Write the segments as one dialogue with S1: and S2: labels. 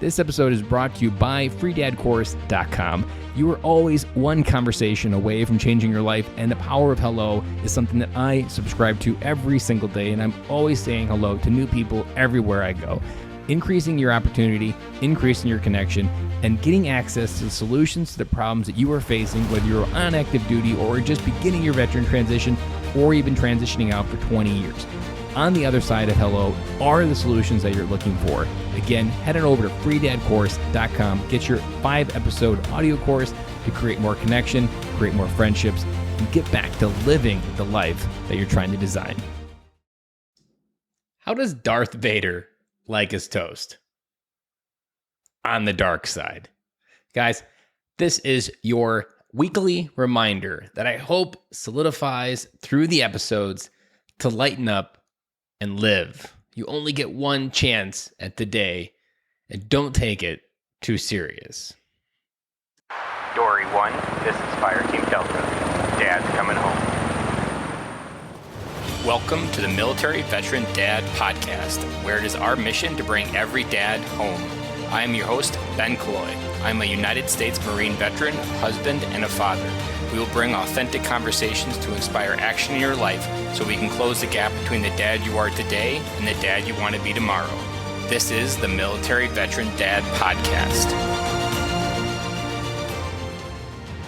S1: This episode is brought to you by freedadcourse.com. You are always one conversation away from changing your life, and the power of hello is something that I subscribe to every single day, and I'm always saying hello to new people everywhere I go. Increasing your opportunity, increasing your connection, and getting access to the solutions to the problems that you are facing, whether you're on active duty or just beginning your veteran transition or even transitioning out for 20 years. On the other side of hello are the solutions that you're looking for. Again, head on over to freedadcourse.com. Get your 5-episode audio course to create more connection, create more friendships, and get back to living the life that you're trying to design. How does Darth Vader like his toast? On the dark side. Guys, this is your weekly reminder that I hope solidifies through the episodes to lighten up and live. You only get one chance at the day, and don't take it too serious.
S2: Dory 1, this is Fire Team Delta. Dad's coming home.
S3: Welcome to the Military Veteran Dad Podcast, where it is our mission to bring every dad home. I am your host, Ben Killoy. I'm a United States Marine veteran, husband, and a father. We will bring authentic conversations to inspire action in your life so we can close the gap between the dad you are today and the dad you want to be tomorrow. This is the Military Veteran Dad Podcast.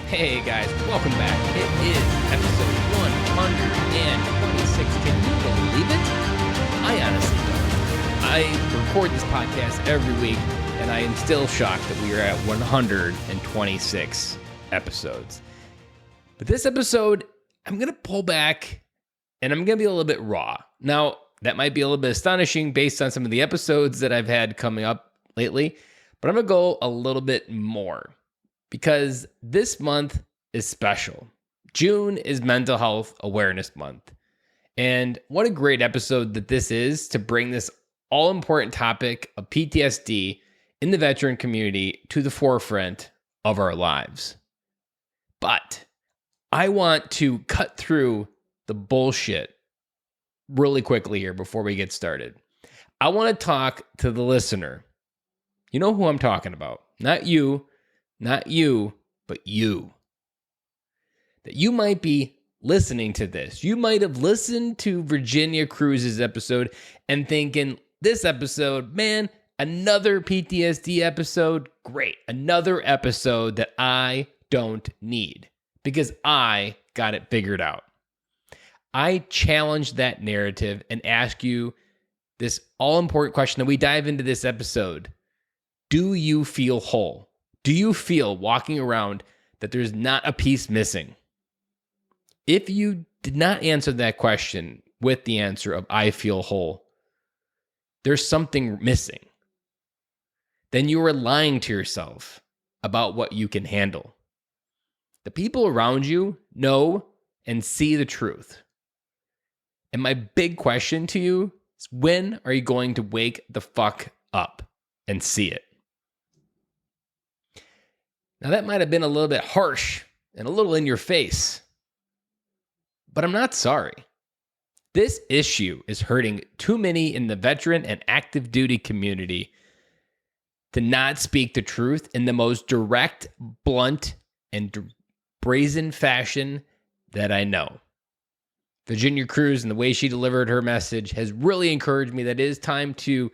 S1: Hey guys, welcome back. It is episode 126. Can you believe it? I honestly don't. I record this podcast every week, and I am still shocked that we are at 126 episodes. But this episode, I'm going to pull back, and I'm going to be a little bit raw. Now, that might be a little bit astonishing based on some of the episodes that I've had coming up lately, but I'm going to go a little bit more because this month is special. June is Mental Health Awareness Month. And what a great episode that this is to bring this all-important topic of PTSD in the veteran community to the forefront of our lives. But I want to cut through the bullshit really quickly here before we get started. I want to talk to the listener. You know who I'm talking about. Not you, but you. That you might be listening to this. You might have listened to Virginia Cruz's episode and thinking, this episode, man, another PTSD episode, great. Another episode that I don't need because I got it figured out. I challenge that narrative and ask you this all-important question that we dive into this episode. Do you feel whole? Do you feel walking around that there's not a piece missing? If you did not answer that question with the answer of I feel whole, there's something missing. Then you are lying to yourself about what you can handle. The people around you know and see the truth. And my big question to you is, when are you going to wake the fuck up and see it? Now that might have been a little bit harsh and a little in your face, but I'm not sorry. This issue is hurting too many in the veteran and active duty community to not speak the truth in the most direct, blunt, and brazen fashion that I know. Virginia Cruz and the way she delivered her message has really encouraged me that it is time to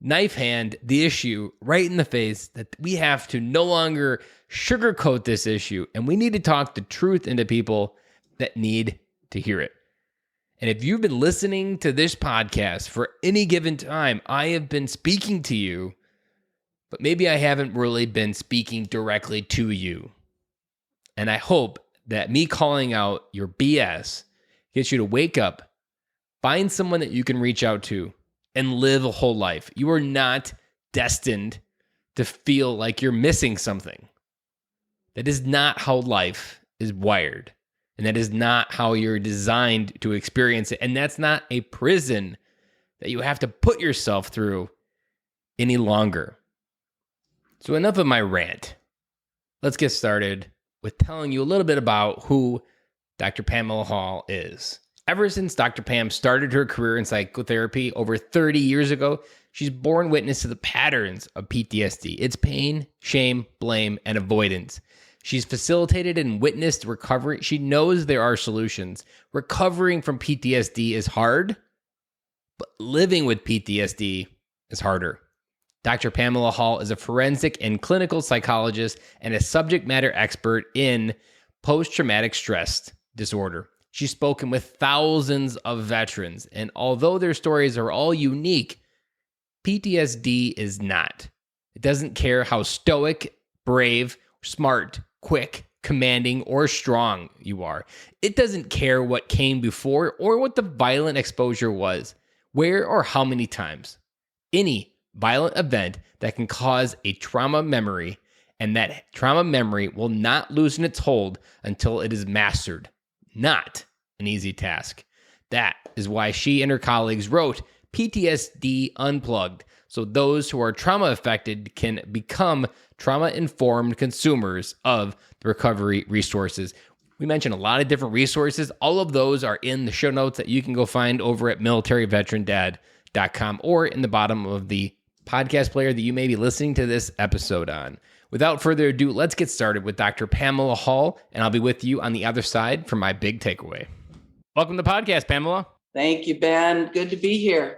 S1: knife hand the issue right in the face, that we have to no longer sugarcoat this issue, and we need to talk the truth into people that need to hear it. And if you've been listening to this podcast for any given time, I have been speaking to you, but maybe I haven't really been speaking directly to you. And I hope that me calling out your BS gets you to wake up, find someone that you can reach out to, and live a whole life. You are not destined to feel like you're missing something. That is not how life is wired. And that is not how you're designed to experience it. And that's not a prison that you have to put yourself through any longer. So enough of my rant. Let's get started with telling you a little bit about who Dr. Pamela Hall is. Ever since Dr. Pam started her career in psychotherapy over 30 years ago, She's born witness to the patterns of PTSD. It's pain, shame, blame, and avoidance. She's facilitated and witnessed recovery. She knows there are solutions. Recovering from PTSD is hard, but living with PTSD is harder. Dr. Pamela Hall is a forensic and clinical psychologist and a subject matter expert in post-traumatic stress disorder. She's spoken with thousands of veterans, and although their stories are all unique, PTSD is not. It doesn't care how stoic, brave, smart, quick, commanding, or strong you are. It doesn't care what came before or what the violent exposure was, where or how many times. Any violent event that can cause a trauma memory, and that trauma memory will not loosen its hold until it is mastered. Not an easy task. That is why she and her colleagues wrote PTSD Unplugged, so those who are trauma affected can become trauma-informed consumers of the recovery resources. We mentioned a lot of different resources. All of those are in the show notes that you can go find over at militaryveterandad.com or in the bottom of the podcast player that you may be listening to this episode on. Without further ado, let's get started with Dr. Pamela Hall, and I'll be with you on the other side for my big takeaway. Welcome to the podcast, Pamela.
S4: Thank you, Ben. Good to be here.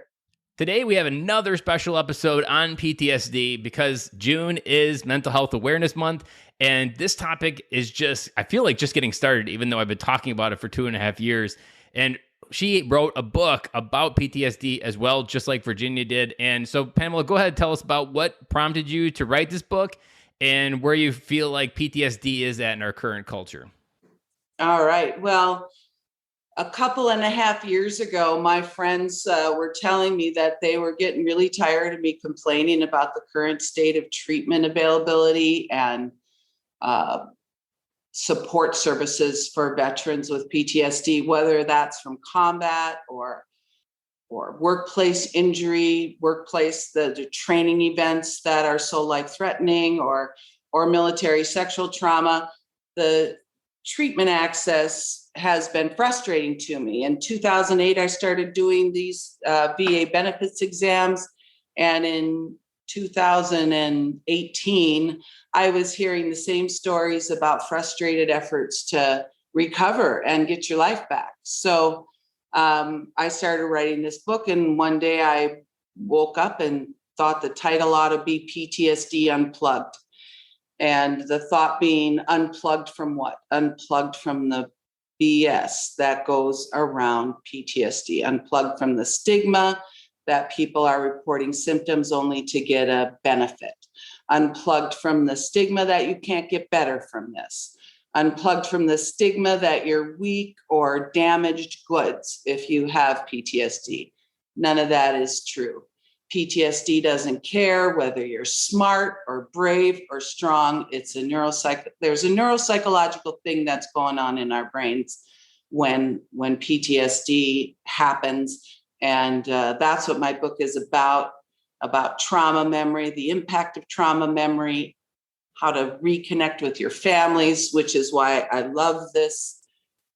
S1: Today, we have another special episode on PTSD because June is Mental Health Awareness Month, and this topic is I feel like just getting started, even though I've been talking about it for 2.5 years. And she wrote a book about PTSD as well, just like Virginia did. And so, Pamela, go ahead and tell us about what prompted you to write this book and where you feel like PTSD is at in our current culture.
S4: All right. Well, a 2.5 years ago, my friends were telling me that they were getting really tired of me complaining about the current state of treatment availability and support services for veterans with PTSD, whether that's from combat or workplace injury, the training events that are so life-threatening, or military sexual trauma. The treatment access has been frustrating to me. In 2008, I started doing these VA benefits exams. And in 2018, I was hearing the same stories about frustrated efforts to recover and get your life back. So I started writing this book, and one day I woke up and thought the title ought to be PTSD Unplugged. And the thought being unplugged from what? Unplugged from the BS that goes around PTSD, unplugged from the stigma that people are reporting symptoms only to get a benefit, unplugged from the stigma that you can't get better from this, unplugged from the stigma that you're weak or damaged goods if you have PTSD. None of that is true. PTSD doesn't care whether you're smart or brave or strong. There's a neuropsychological thing that's going on in our brains when PTSD happens. And that's what my book is about trauma memory, the impact of trauma memory, how to reconnect with your families, which is why I love this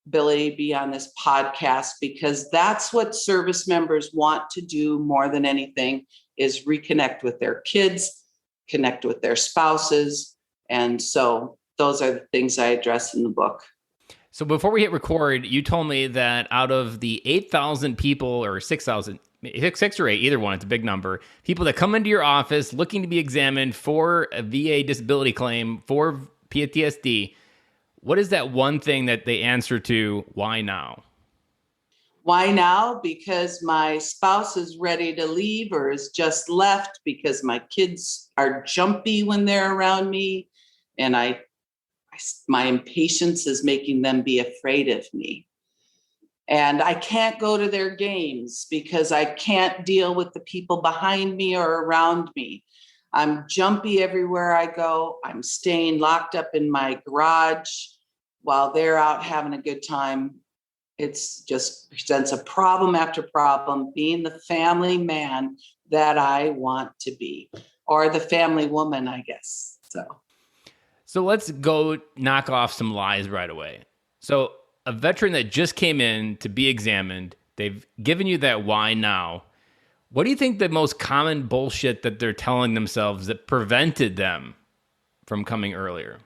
S4: ability to be on this podcast, because that's what service members want to do more than anything, is reconnect with their kids, connect with their spouses. And so those are the things I address in the book.
S1: So before we hit record, you told me that out of the 8,000 people, or 6,000, 6 or 8, either one, it's a big number, people that come into your office looking to be examined for a VA disability claim for PTSD, what is that one thing that they answer to, why now?
S4: Why now? Because my spouse is ready to leave or has just left, because my kids are jumpy when they're around me, and my impatience is making them be afraid of me. And I can't go to their games because I can't deal with the people behind me or around me. I'm jumpy everywhere I go. I'm staying locked up in my garage while they're out having a good time. It's just presents a problem after problem, being the family man that I want to be, or the family woman, I guess. So
S1: let's go knock off some lies right away. So a veteran that just came in to be examined, they've given you that why now. What do you think the most common bullshit that they're telling themselves that prevented them from coming earlier?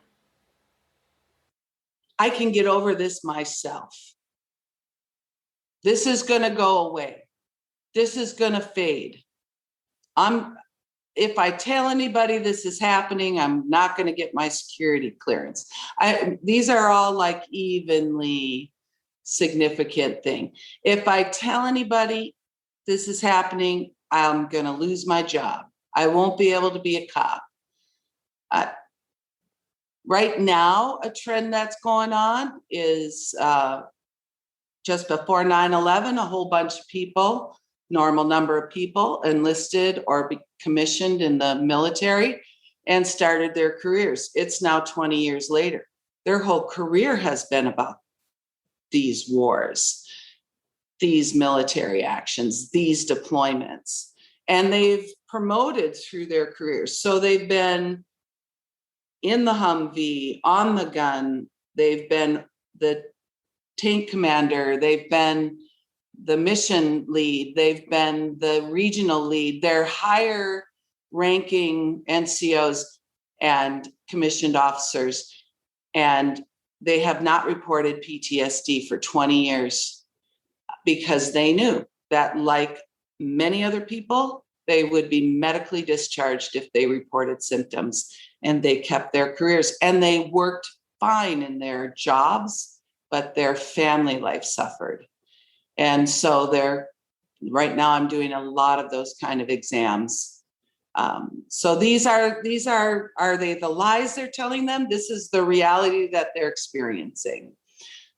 S4: I can get over this myself. This is going to go away. This is going to fade. If I tell anybody this is happening, I'm not going to get my security clearance. These are all like evenly significant thing. If I tell anybody this is happening, I'm going to lose my job. I won't be able to be a cop. Right now, a trend that's going on is just before 9/11, a whole bunch of people, normal number of people, enlisted or commissioned in the military and started their careers. It's now 20 years later. Their whole career has been about these wars, these military actions, these deployments, and they've promoted through their careers. So they've been in the Humvee, on the gun, they've been the tank commander, they've been the mission lead, they've been the regional lead, they're higher ranking NCOs and commissioned officers, and they have not reported PTSD for 20 years because they knew that, like many other people, they would be medically discharged if they reported symptoms, and they kept their careers and they worked fine in their jobs, but their family life suffered. And so right now I'm doing a lot of those kind of exams. So these are they the lies they're telling them? This is the reality that they're experiencing.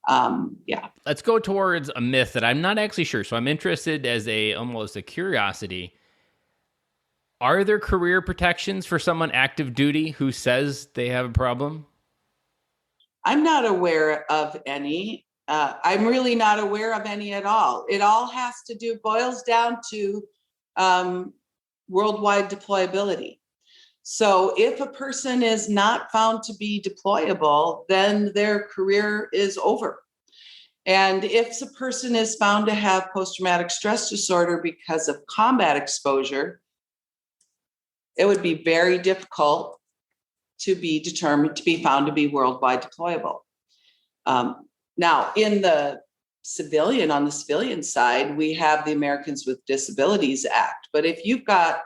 S4: Yeah.
S1: Let's go towards a myth that I'm not actually sure. So I'm interested as almost a curiosity. Are there career protections for someone active duty who says they have a problem?
S4: I'm not aware of any. I'm really not aware of any at all. It all boils down to worldwide deployability. So if a person is not found to be deployable, then their career is over. And if a person is found to have post-traumatic stress disorder because of combat exposure, it would be very difficult to be found to be worldwide deployable. Now, on the civilian side, we have the Americans with Disabilities Act. But if you've got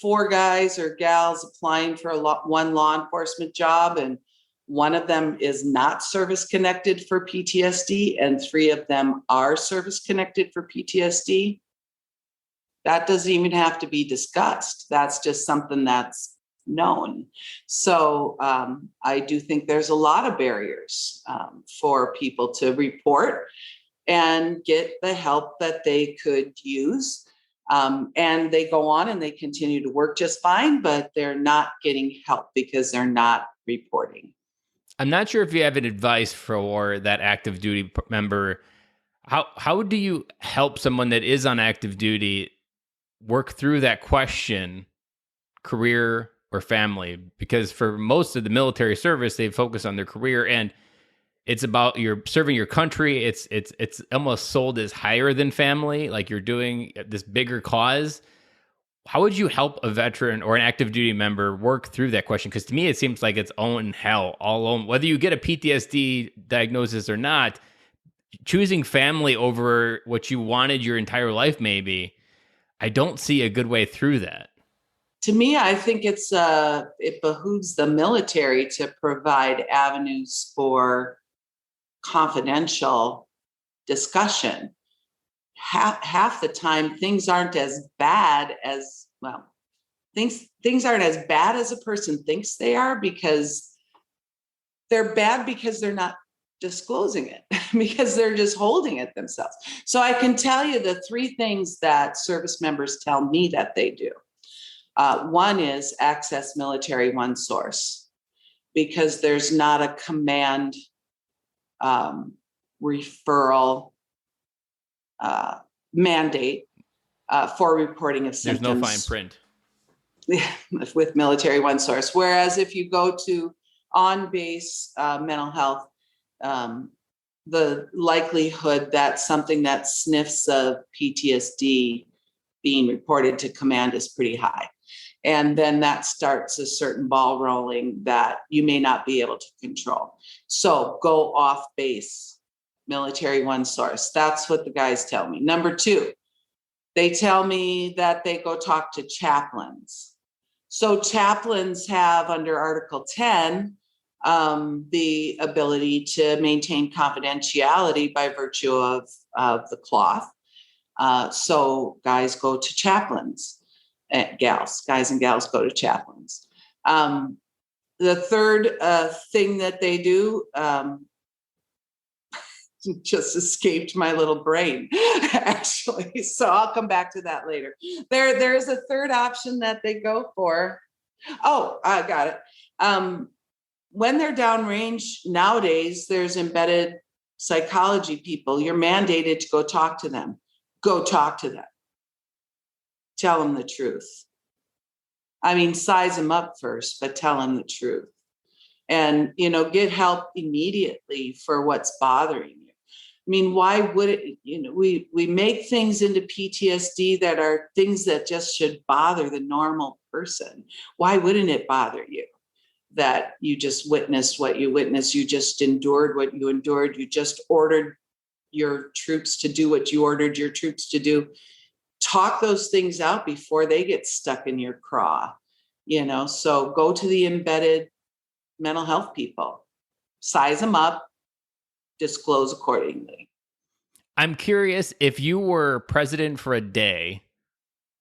S4: 4 guys or gals applying for one law enforcement job, and one of them is not service connected for PTSD, and 3 of them are service connected for PTSD, that doesn't even have to be discussed. That's just something that's known. So I do think there's a lot of barriers for people to report and get the help that they could use. And they go on and they continue to work just fine, but they're not getting help because they're not reporting.
S1: I'm not sure if you have an advice for that active duty member. How do you help someone that is on active duty work through that question, career or family? Because for most of the military service, they focus on their career, and it's about you're serving your country. It's almost sold as higher than family, like you're doing this bigger cause. How would you help a veteran or an active duty member work through that question? Because to me, it seems like it's own hell all alone. Whether you get a PTSD diagnosis or not, choosing family over what you wanted your entire life, maybe, I don't see a good way through that.
S4: To me, I think it behooves the military to provide avenues for confidential discussion. Half the time, things aren't as bad as, things aren't as bad as a person thinks they are, because they're bad because they're not disclosing it, because they're just holding it themselves. So I can tell you the 3 things that service members tell me that they do. One is access Military One Source, because there's not a command referral mandate for reporting of symptoms.
S1: There's no fine print.
S4: With Military One Source. Whereas if you go to on-base mental health, the likelihood that something that sniffs of PTSD being reported to command is pretty high. And then that starts a certain ball rolling that you may not be able to control. So go off base, military one source. That's what the guys tell me. Number two, they tell me that they go talk to chaplains. So chaplains have under Article 10, the ability to maintain confidentiality by virtue of the cloth. So guys go to chaplains. Guys and gals go to chaplains. The third thing that they do just escaped my little brain, actually. So I'll come back to that later. There's a third option that they go for. Oh, I got it. When they're downrange nowadays, there's embedded psychology people. You're mandated to go talk to them. Go talk to them. Tell them the truth. I mean, size them up first, but tell them the truth. And, get help immediately for what's bothering you. I mean, why would it, we make things into PTSD that are things that just should bother the normal person. Why wouldn't it bother you that you just witnessed what you witnessed? You just endured what you endured. You just ordered your troops to do what you ordered your troops to do. Talk those things out before they get stuck in your craw, so go to the embedded mental health people, size them up, disclose accordingly.
S1: I'm curious, if you were president for a day,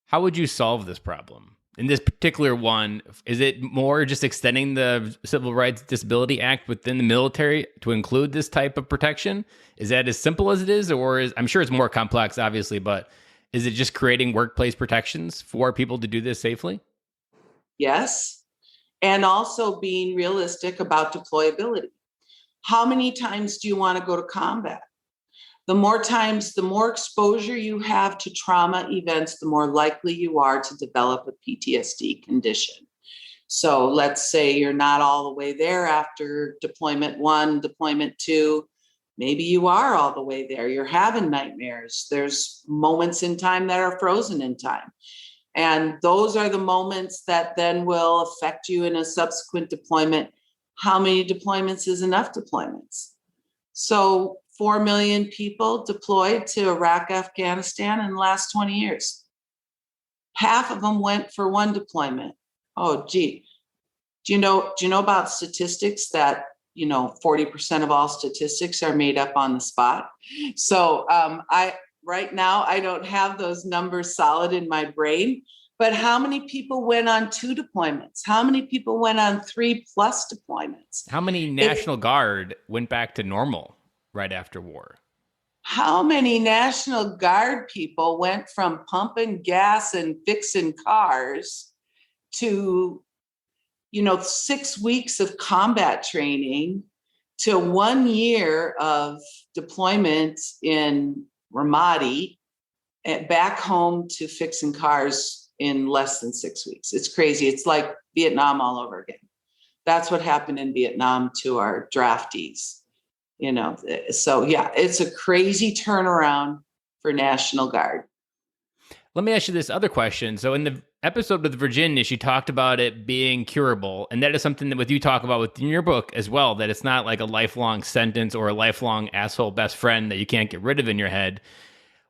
S1: how would you solve this problem? In this particular one, is it more just extending the Civil Rights Disability Act within the military to include this type of protection? Is that as simple as it is, or I'm sure it's more complex, obviously, but is it just creating workplace protections for people to do this safely?
S4: Yes. And also being realistic about deployability. How many times do you want to go to combat? The more times, the more exposure you have to trauma events, the more likely you are to develop a PTSD condition. So let's say you're not all the way there after deployment 1, deployment 2. Maybe you are all the way there. You're having nightmares. There's moments in time that are frozen in time. And those are the moments that then will affect you in a subsequent deployment. How many deployments is enough deployments? So 4 million people deployed to Iraq, Afghanistan in the last 20 years. Half of them went for one deployment. Oh, gee. Do you know about statistics that 40% of all statistics are made up on the spot? So right now, I don't have those numbers solid in my brain, but how many people went on 2 deployments? How many people went on 3+ deployments?
S1: How many National Guard went back to normal right after war?
S4: How many National Guard people went from pumping gas and fixing cars to 6 weeks of combat training to 1 year of deployment in Ramadi and back home to fixing cars in less than 6 weeks? It's crazy. It's like Vietnam all over again. That's what happened in Vietnam to our draftees. So yeah, it's a crazy turnaround for National Guard.
S1: Let me ask you this other question. So in the episode with Virginia, she talked about it being curable. And that is something that you talk about within your book as well, that it's not like a lifelong sentence or a lifelong asshole best friend that you can't get rid of in your head.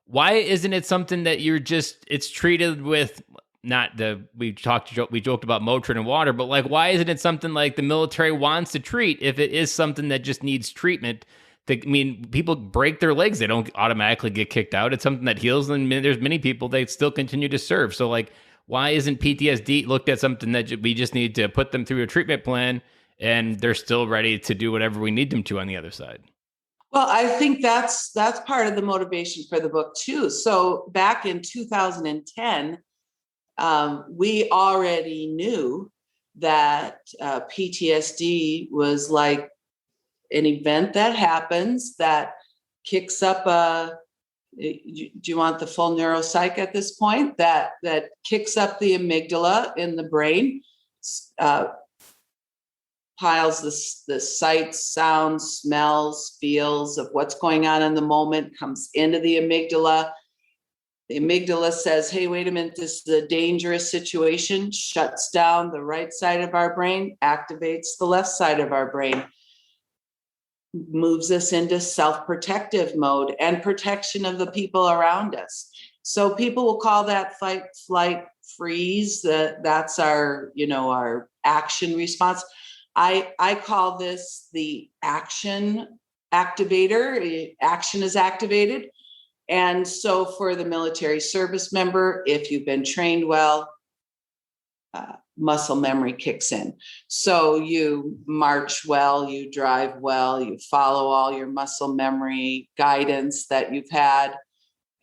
S1: Why isn't it something that it's treated with, we joked about Motrin and water, but like, why isn't it something like the military wants to treat if it is something that just needs treatment? People break their legs. They don't automatically get kicked out. It's something that heals, and there's many people that still continue to serve. So like, why isn't PTSD looked at something that we just need to put them through a treatment plan and they're still ready to do whatever we need them to on the other side?
S4: Well, I think that's part of the motivation for the book too. So back in 2010, we already knew that PTSD was like an event that happens that kicks up do you want the full neuropsych at this point? That kicks up the amygdala in the brain, piles the sights, sounds, smells, feels of what's going on in the moment, comes into the amygdala. The amygdala says, hey, wait a minute, this is a dangerous situation, shuts down the right side of our brain, activates the left side of our brain, moves us into self-protective mode and protection of the people around us. So people will call that fight, flight, freeze. That's our, our action response. I call this the action activator. Action is activated. And so for the military service member, if you've been trained well, muscle memory kicks in. So you march well, you drive well, you follow all your muscle memory guidance that you've had,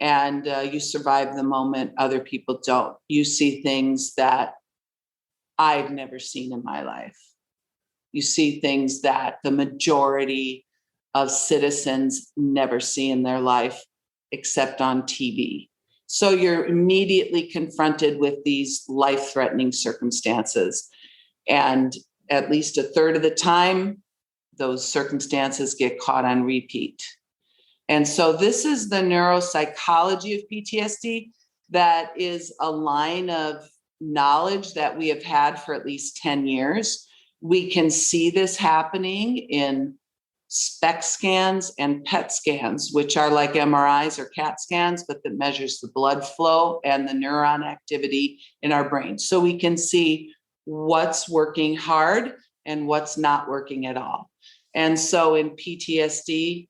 S4: and you survive the moment other people don't. You see things that I've never seen in my life. You see things that the majority of citizens never see in their life, except on TV. So you're immediately confronted with these life-threatening circumstances. And at least a third of the time, those circumstances get caught on repeat. And so this is the neuropsychology of PTSD. That is a line of knowledge that we have had for at least 10 years. We can see this happening in SPECT scans and PET scans, which are like MRIs or CAT scans, but that measures the blood flow and the neuron activity in our brain. So we can see what's working hard and what's not working at all. And so in PTSD,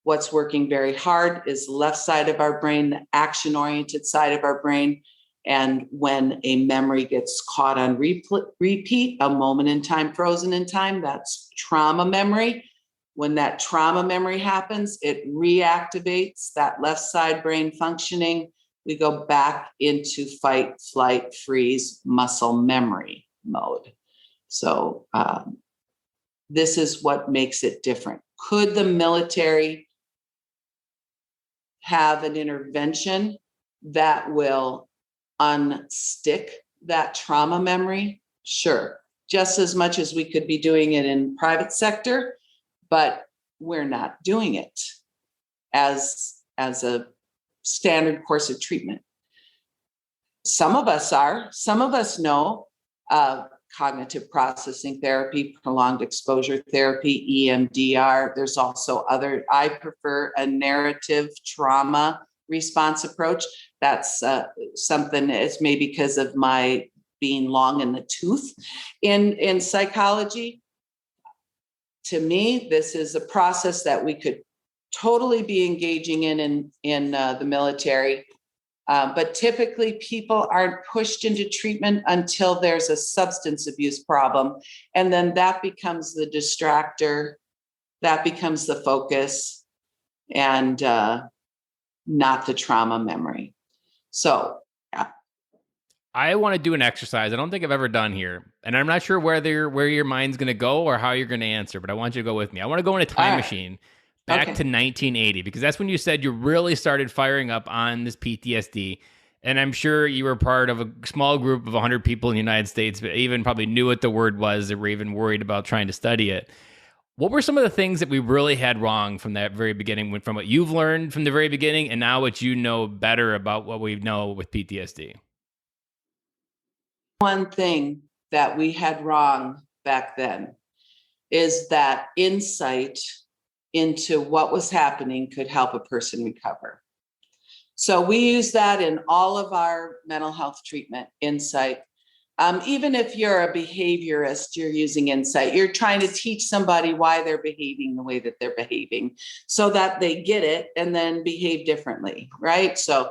S4: what's working very hard is the left side of our brain, the action-oriented side of our brain. And when a memory gets caught on repeat, a moment in time, frozen in time, that's trauma memory. When that trauma memory happens, it reactivates that left side brain functioning. We go back into fight, flight, freeze, muscle memory mode. So this is what makes it different. Could the military have an intervention that will unstick that trauma memory? Sure, just as much as we could be doing it in private sector, but we're not doing it as a standard course of treatment. Some of us are. Some of us know cognitive processing therapy, prolonged exposure therapy, EMDR. There's also other. I prefer a narrative trauma response approach. That's something. It's maybe because of my being long in the tooth in psychology. To me, this is a process that we could totally be engaging in the military. But typically people aren't pushed into treatment until there's a substance abuse problem. And then that becomes the distractor, that becomes the focus, and not the trauma memory. So, yeah.
S1: I want to do an exercise I don't think I've ever done here. And I'm not sure where your mind's going to go or how you're going to answer, but I want you to go with me. I want to go in a time machine back to 1980, because that's when you said you really started firing up on this PTSD. And I'm sure you were part of a small group of 100 people in the United States, but even probably knew what the word was, or were even worried about trying to study it. What were some of the things that we really had wrong from that very beginning, from what you've learned from the very beginning and now what you know better about what we know with PTSD?
S4: One thing that we had wrong back then is that insight into what was happening could help a person recover. So we use that in all of our mental health treatment, insight. Even if you're a behaviorist, you're using insight. You're trying to teach somebody why they're behaving the way that they're behaving so that they get it and then behave differently, right? So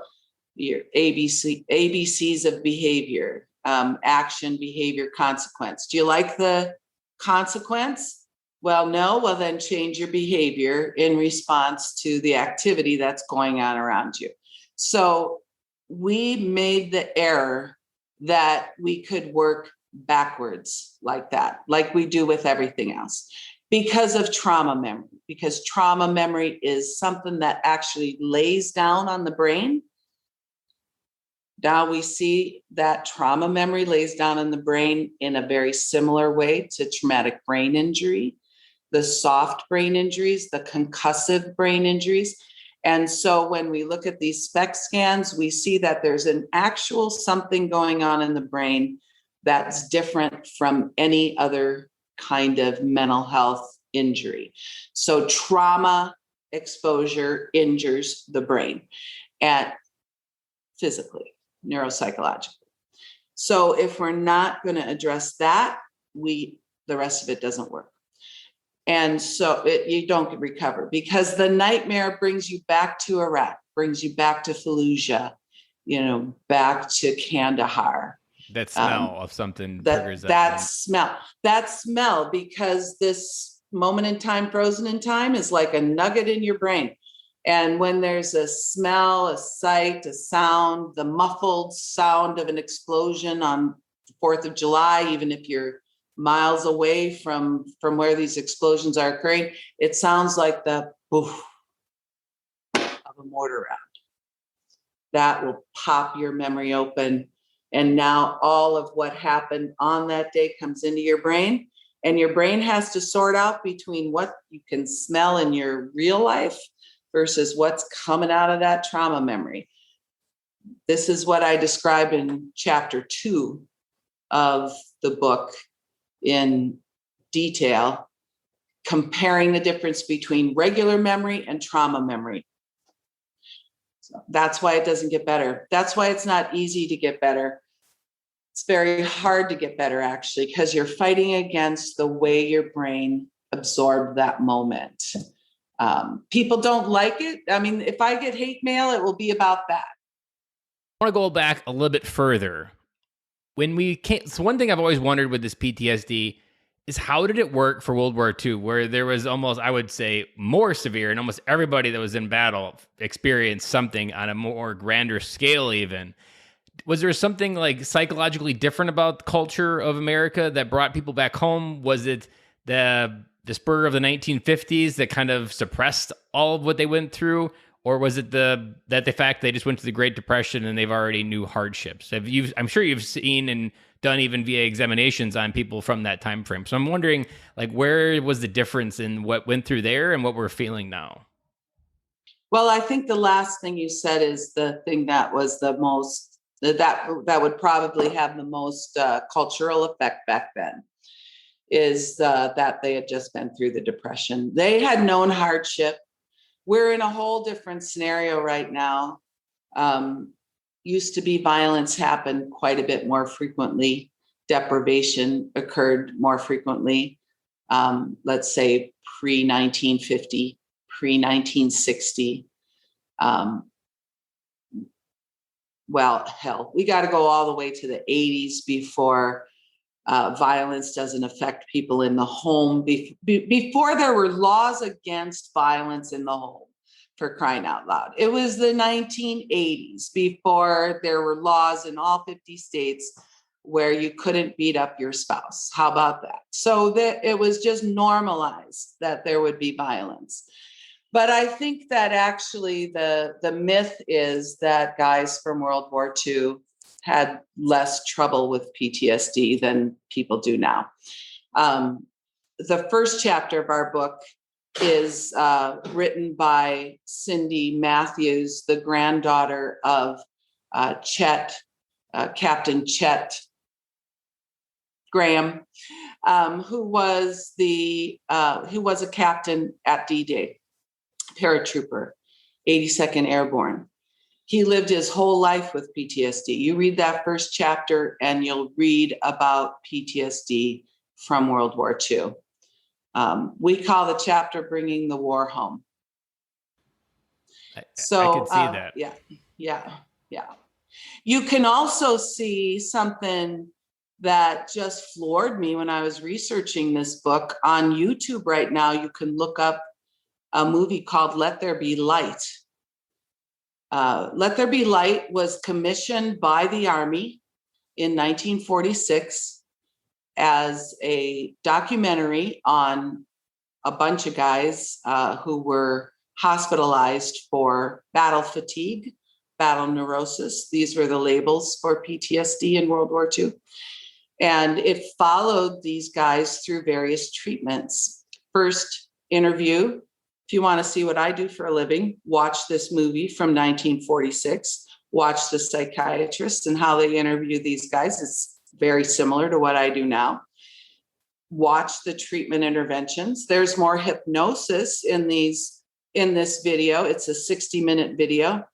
S4: your ABCs of behavior, action, behavior, consequence. Do you like the consequence? Well, no. Well, then change your behavior in response to the activity that's going on around you. So we made the error that we could work backwards like that, like we do with everything else, because of trauma memory, because trauma memory is something that actually lays down on the brain. Now we see that trauma memory lays down in the brain in a very similar way to traumatic brain injury, the soft brain injuries, the concussive brain injuries. And so when we look at these SPECT scans, we see that there's an actual something going on in the brain that's different from any other kind of mental health injury. So trauma exposure injures the brain and physically, neuropsychologically. So if we're not going to address that, the rest of it doesn't work. And so you don't recover, because the nightmare brings you back to Iraq, brings you back to Fallujah, back to Kandahar.
S1: That smell of something triggers
S4: that smell, because this moment in time, frozen in time, is like a nugget in your brain. And when there's a smell, a sight, a sound, the muffled sound of an explosion on the 4th of July, even if you're miles away from where these explosions are occurring, it sounds like the poof of a mortar round. That will pop your memory open. And now all of what happened on that day comes into your brain, and your brain has to sort out between what you can smell in your real life versus what's coming out of that trauma memory. This is what I describe in chapter 2 of the book in detail, comparing the difference between regular memory and trauma memory. So that's why it doesn't get better. That's why it's not easy to get better. It's very hard to get better, actually, because you're fighting against the way your brain absorbed that moment. People don't like it. I mean, if I get hate mail, it will be about that.
S1: I want to go back a little bit further. So one thing I've always wondered with this PTSD is, how did it work for World War II, where there was almost, I would say, more severe, and almost everybody that was in battle experienced something on a more grander scale even. Was there something like psychologically different about the culture of America that brought people back home? Was it the spur of the 1950s that kind of suppressed all of what they went through? Or was it the fact they just went to the Great Depression and they've already knew hardships? I'm sure you've seen and done even via examinations on people from that time frame. So I'm wondering, like, where was the difference in what went through there and what we're feeling now?
S4: Well, I think the last thing you said is the thing that was the most, that would probably have the most cultural effect back then, is that they had just been through the Depression. They had known hardship. We're in a whole different scenario right now. Used to be violence happened quite a bit more frequently. Deprivation occurred more frequently. Let's say pre-1950, pre-1960. Well, hell, we got to go all the way to the 80s before violence doesn't affect people in the home, before there were laws against violence in the home, for crying out loud. It was the 1980s before there were laws in all 50 states where you couldn't beat up your spouse. How about that? So that it was just normalized that there would be violence. But I think that actually the myth is that guys from World War II had less trouble with PTSD than people do now. The first chapter of our book is written by Cindy Matthews, the granddaughter of Captain Chet Graham, who was a captain at D-Day, paratrooper, 82nd Airborne. He lived his whole life with PTSD. You read that first chapter and you'll read about PTSD from World War II. We call the chapter Bringing the War Home. So
S1: I could see that.
S4: Yeah. You can also see something that just floored me when I was researching this book. On YouTube right now, you can look up a movie called Let There Be Light. Let There Be Light was commissioned by the Army in 1946 as a documentary on a bunch of guys who were hospitalized for battle fatigue, battle neurosis. These were the labels for PTSD in World War II. And it followed these guys through various treatments. First interview If you want to see what I do for a living, watch this movie from 1946, watch the psychiatrist and how they interview these guys. It's very similar to what I do now. Watch the treatment interventions. There's more hypnosis in this video. It's a 60-minute video.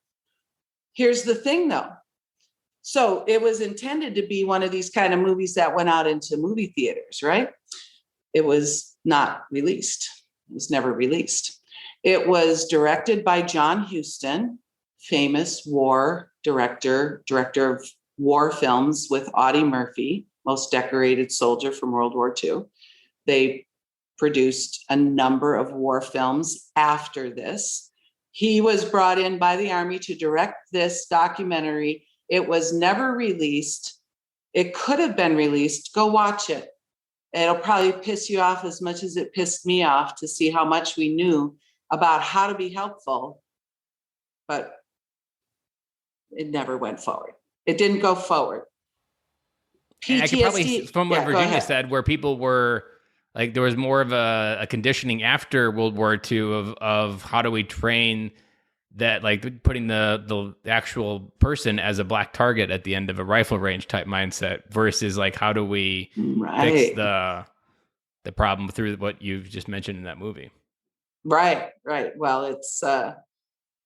S4: Here's the thing though. So it was intended to be one of these kind of movies that went out into movie theaters, right? It was not released. It was never released. It was directed by John Huston, famous war director of war films with Audie Murphy, most decorated soldier from World War II. They produced a number of war films after this. He was brought in by the Army to direct this documentary. It was never released. It could have been released. Go watch it. It'll probably piss you off as much as it pissed me off to see how much we knew about how to be helpful, but it never went forward. It didn't go forward.
S1: PTSD, I could probably, from what Virginia said, where people were like, there was more of a conditioning after World War II of how do we train that, like putting the actual person as a black target at the end of a rifle range type mindset versus like, how do we fix the problem through what you've just mentioned in that movie? Right.
S4: Well, it's, the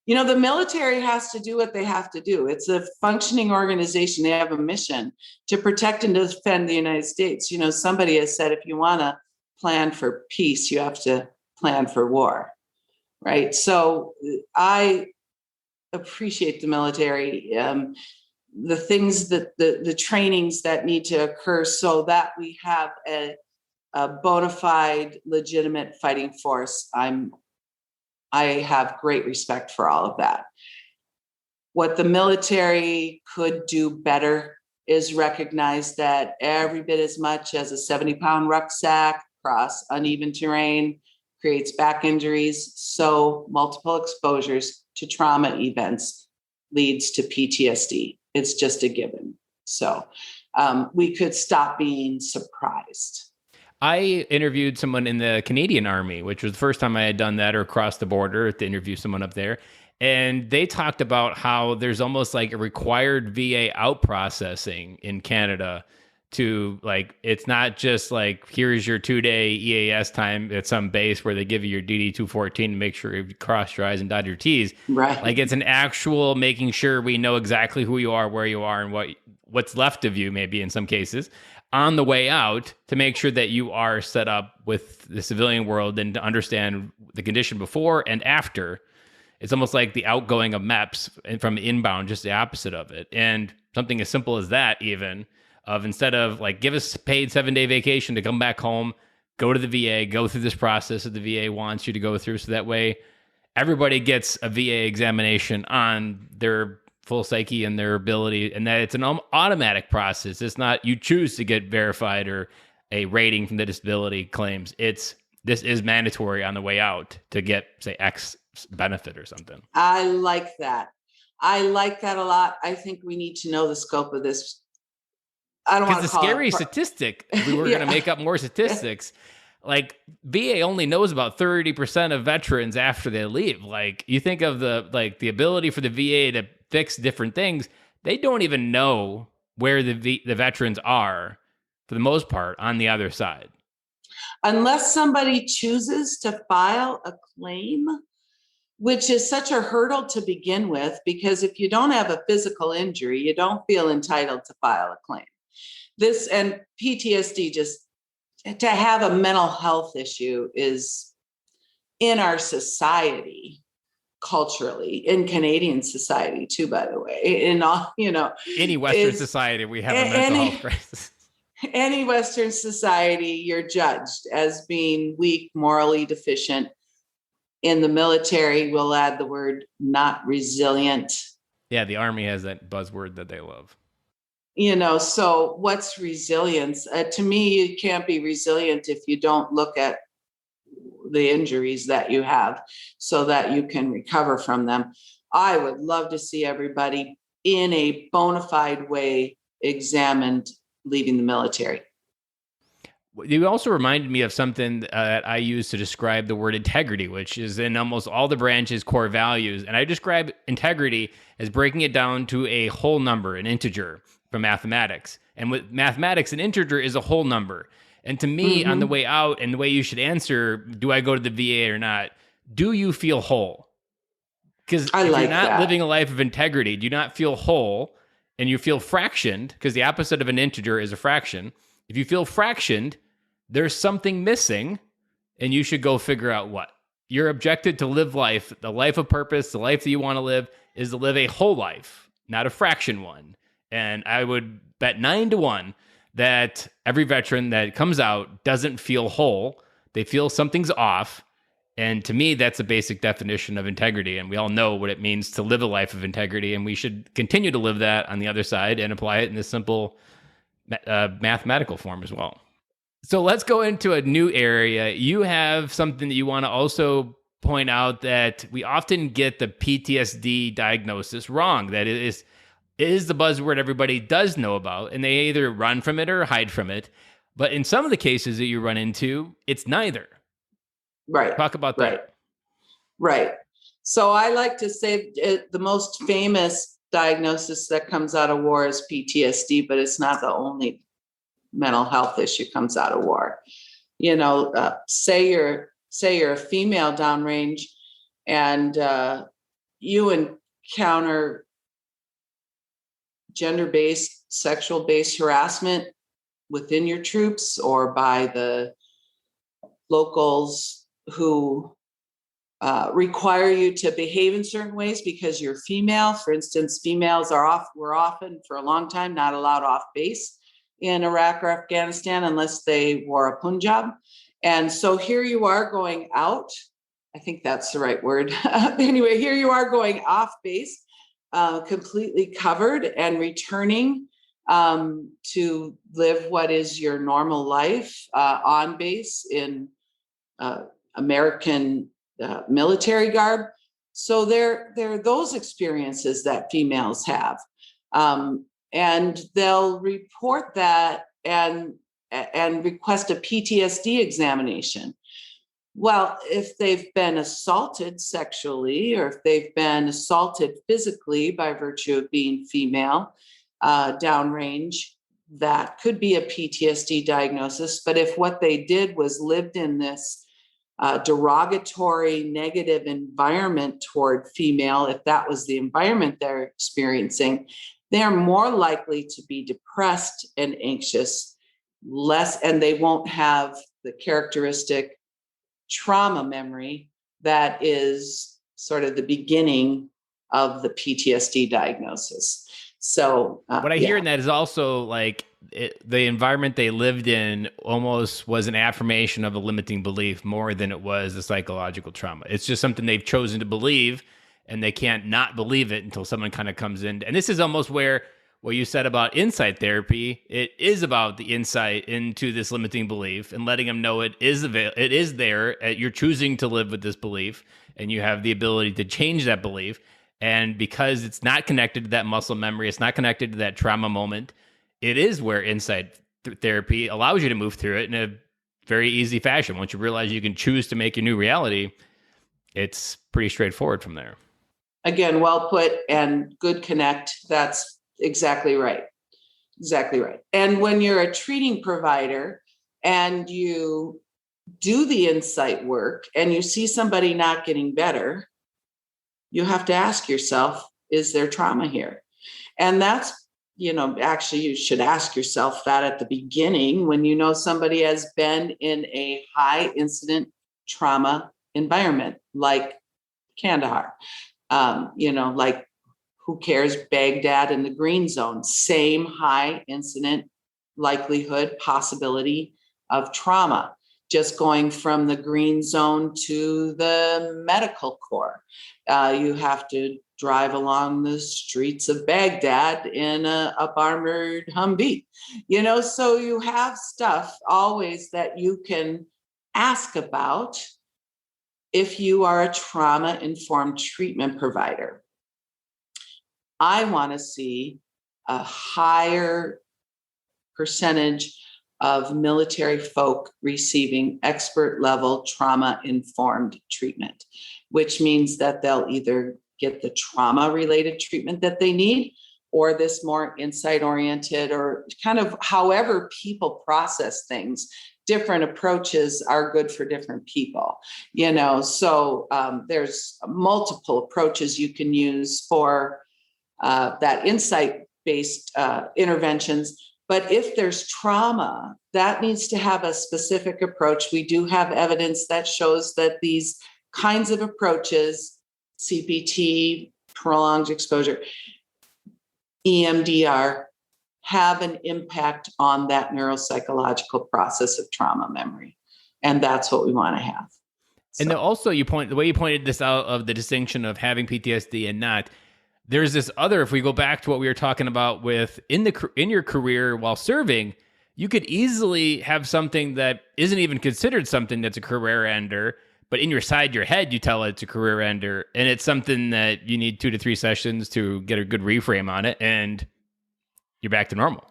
S4: military has to do what they have to do. It's a functioning organization. They have a mission to protect and defend the United States. Somebody has said, if you want to plan for peace, you have to plan for war. Right. So I appreciate the military, the things that the trainings that need to occur so that we have a bona fide, legitimate fighting force. I have great respect for all of that. What the military could do better is recognize that every bit as much as a 70-pound rucksack across uneven terrain creates back injuries, so multiple exposures to trauma events leads to PTSD. It's just a given. So we could stop being surprised.
S1: I interviewed someone in the Canadian Army, which was the first time I had done that or crossed the border to interview someone up there. And they talked about how there's almost like a required VA out processing in Canada to like, it's not just like, here's your 2-day EAS time at some base where they give you your DD-214 to make sure you cross your I's and dot your T's.
S4: Right.
S1: Like it's an actual making sure we know exactly who you are, where you are, and what's left of you, maybe in some cases, on the way out to make sure that you are set up with the civilian world and to understand the condition before and after. It's almost like the outgoing of MEPS and from inbound, just the opposite of it. And something as simple as that, even of instead of like, give us paid 7-day vacation to come back home, go to the VA, go through this process that the VA wants you to go through. So that way everybody gets a VA examination on their full psyche and their ability, and that it's an automatic process. It's not you choose to get verified or a rating from the disability claims. This is mandatory on the way out to get, say, X benefit or something.
S4: I like that. I like that a lot. I think we need to know the scope of this. I don't want to call it
S1: a scary statistic. If we were going to make up more statistics. Like VA only knows about 30% of veterans after they leave. Like you think of the ability for the VA to fix different things. They don't even know where the veterans are for the most part on the other side.
S4: Unless somebody chooses to file a claim, which is such a hurdle to begin with, because if you don't have a physical injury, you don't feel entitled to file a claim. This and PTSD, just to have a mental health issue is in our society, culturally, in Canadian society too, by the way, in all,
S1: any Western society, we have a mental health crisis.
S4: Any Western society, you're judged as being weak, morally deficient. In the military, we'll add the word not resilient.
S1: Yeah, the Army has that buzzword that they love.
S4: So what's resilience? To me, you can't be resilient if you don't look at the injuries that you have so that you can recover from them. I would love to see everybody in a bona fide way examined leaving the military.
S1: You also reminded me of something that I use to describe the word integrity, which is in almost all the branches' core values. And I describe integrity as breaking it down to a whole number, an integer from mathematics. And with mathematics, an integer is a whole number. And to me, on the way out, and the way you should answer, do I go to the VA or not? Do you feel whole? Because if you're not living a life of integrity, do you not feel whole and you feel fractioned, because the opposite of an integer is a fraction. If you feel fractioned, there's something missing, and you should go figure out what. You're objected to live life, the life of purpose, the life that you want to live is to live a whole life, not a fraction one. And I would bet 9-1 that every veteran that comes out doesn't feel whole. They feel something's off. And to me, that's a basic definition of integrity. And we all know what it means to live a life of integrity. And we should continue to live that on the other side and apply it in this simple mathematical form as well. So let's go into a new area. You have something that you want to also point out, that we often get the PTSD diagnosis wrong. That it is the buzzword everybody does know about, and they either run from it or hide from it. But in some of the cases that you run into, it's neither.
S4: Right.
S1: Talk about that.
S4: Right. So I like to say the most famous diagnosis that comes out of war is PTSD, but it's not the only mental health issue comes out of war. You know, say you're a female downrange, and you encounter gender-based, sexual-based harassment within your troops or by the locals who require you to behave in certain ways because you're female. For instance, females were often for a long time not allowed off base in Iraq or Afghanistan unless they wore a punjab. And so here you are going out. I think that's the right word. Anyway, here you are going off base, completely covered, and returning to live what is your normal life on base in American military garb. So there are those experiences that females have. And they'll report that and request a PTSD examination. Well, if they've been assaulted sexually, or if they've been assaulted physically by virtue of being female, downrange, that could be a PTSD diagnosis. But if what they did was lived in this derogatory, negative environment toward female, if that was the environment they're experiencing, they're more likely to be depressed and anxious, and they won't have the characteristic trauma memory that is sort of the beginning of the PTSD diagnosis. So
S1: what I hear in that is also like the environment they lived in almost was an affirmation of a limiting belief more than it was a psychological trauma. It's just something they've chosen to believe, and they can't not believe it until someone kind of comes in. And this is almost where what you said about insight therapy, it is about the insight into this limiting belief and letting them know it is there. You're choosing to live with this belief, and you have the ability to change that belief. And because it's not connected to that muscle memory, it's not connected to that trauma moment, it is where insight therapy allows you to move through it in a very easy fashion. Once you realize you can choose to make your new reality, it's pretty straightforward from there.
S4: Again, well put and good connect. That's exactly right. Exactly right. And when you're a treating provider and you do the insight work and you see somebody not getting better, you have to ask yourself, is there trauma here? And that's, actually you should ask yourself that at the beginning when you know somebody has been in a high incident trauma environment like Kandahar. Like who cares, Baghdad in the green zone, same high incident likelihood, possibility of trauma, just going from the green zone to the medical corps. You have to drive along the streets of Baghdad in a up-armored Humvee, so you have stuff always that you can ask about if you are a trauma-informed treatment provider. I want to see a higher percentage of military folk receiving expert level trauma-informed treatment, which means that they'll either get the trauma-related treatment that they need or this more insight-oriented or kind of however people process things. Different approaches are good for different people, so there's multiple approaches you can use for that insight-based interventions. But if there's trauma, that needs to have a specific approach. We do have evidence that shows that these kinds of approaches, CPT, prolonged exposure, EMDR, have an impact on that neuropsychological process of trauma memory. And that's what we want to have.
S1: And then also the way you pointed this out of the distinction of having PTSD and not, there's this other, if we go back to what we were talking about with in your career while serving, you could easily have something that isn't even considered something that's a career ender, but in your head, you tell it's a career ender, and it's something that you need 2 to 3 sessions to get a good reframe on it, and you're back to normal.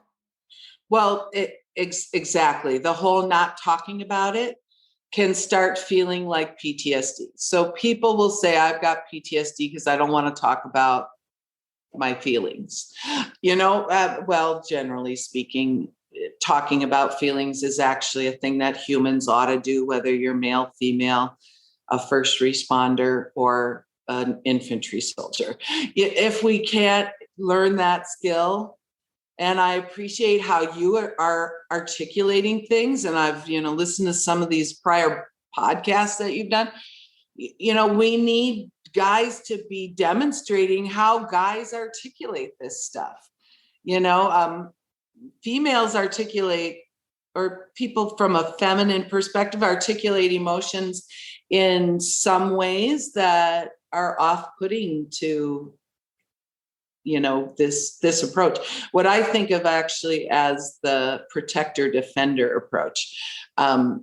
S4: Well, exactly. The whole not talking about it can start feeling like PTSD. So people will say, I've got PTSD because I don't want to talk about my feelings. Well, generally speaking, talking about feelings is actually a thing that humans ought to do, whether you're male, female, a first responder, or an infantry soldier. If we can't learn that skill, and I appreciate how you are articulating things, and I've listened to some of these prior podcasts that you've done. We need guys to be demonstrating how guys articulate this stuff. Females articulate, or people from a feminine perspective articulate emotions in some ways that are off-putting to this approach. What I think of actually as the protector defender approach.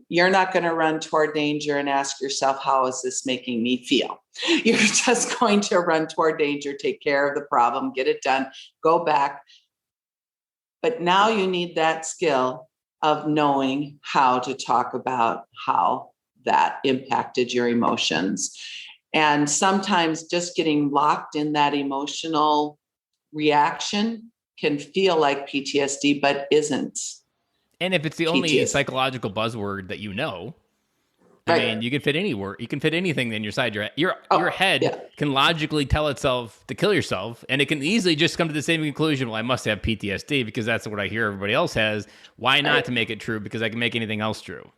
S4: You're not going to run toward danger and ask yourself, how is this making me feel? You're just going to run toward danger, take care of the problem, get it done, go back. But now you need that skill of knowing how to talk about how that impacted your emotions. And sometimes just getting locked in that emotional reaction can feel like PTSD, but isn't.
S1: And if it's the only psychological buzzword that I mean, you can fit any word, you can fit anything in your side. Your head can logically tell itself to kill yourself, and it can easily just come to the same conclusion. Well, I must have PTSD because that's what I hear everybody else has. Why not to make it true? Because I can make anything else true.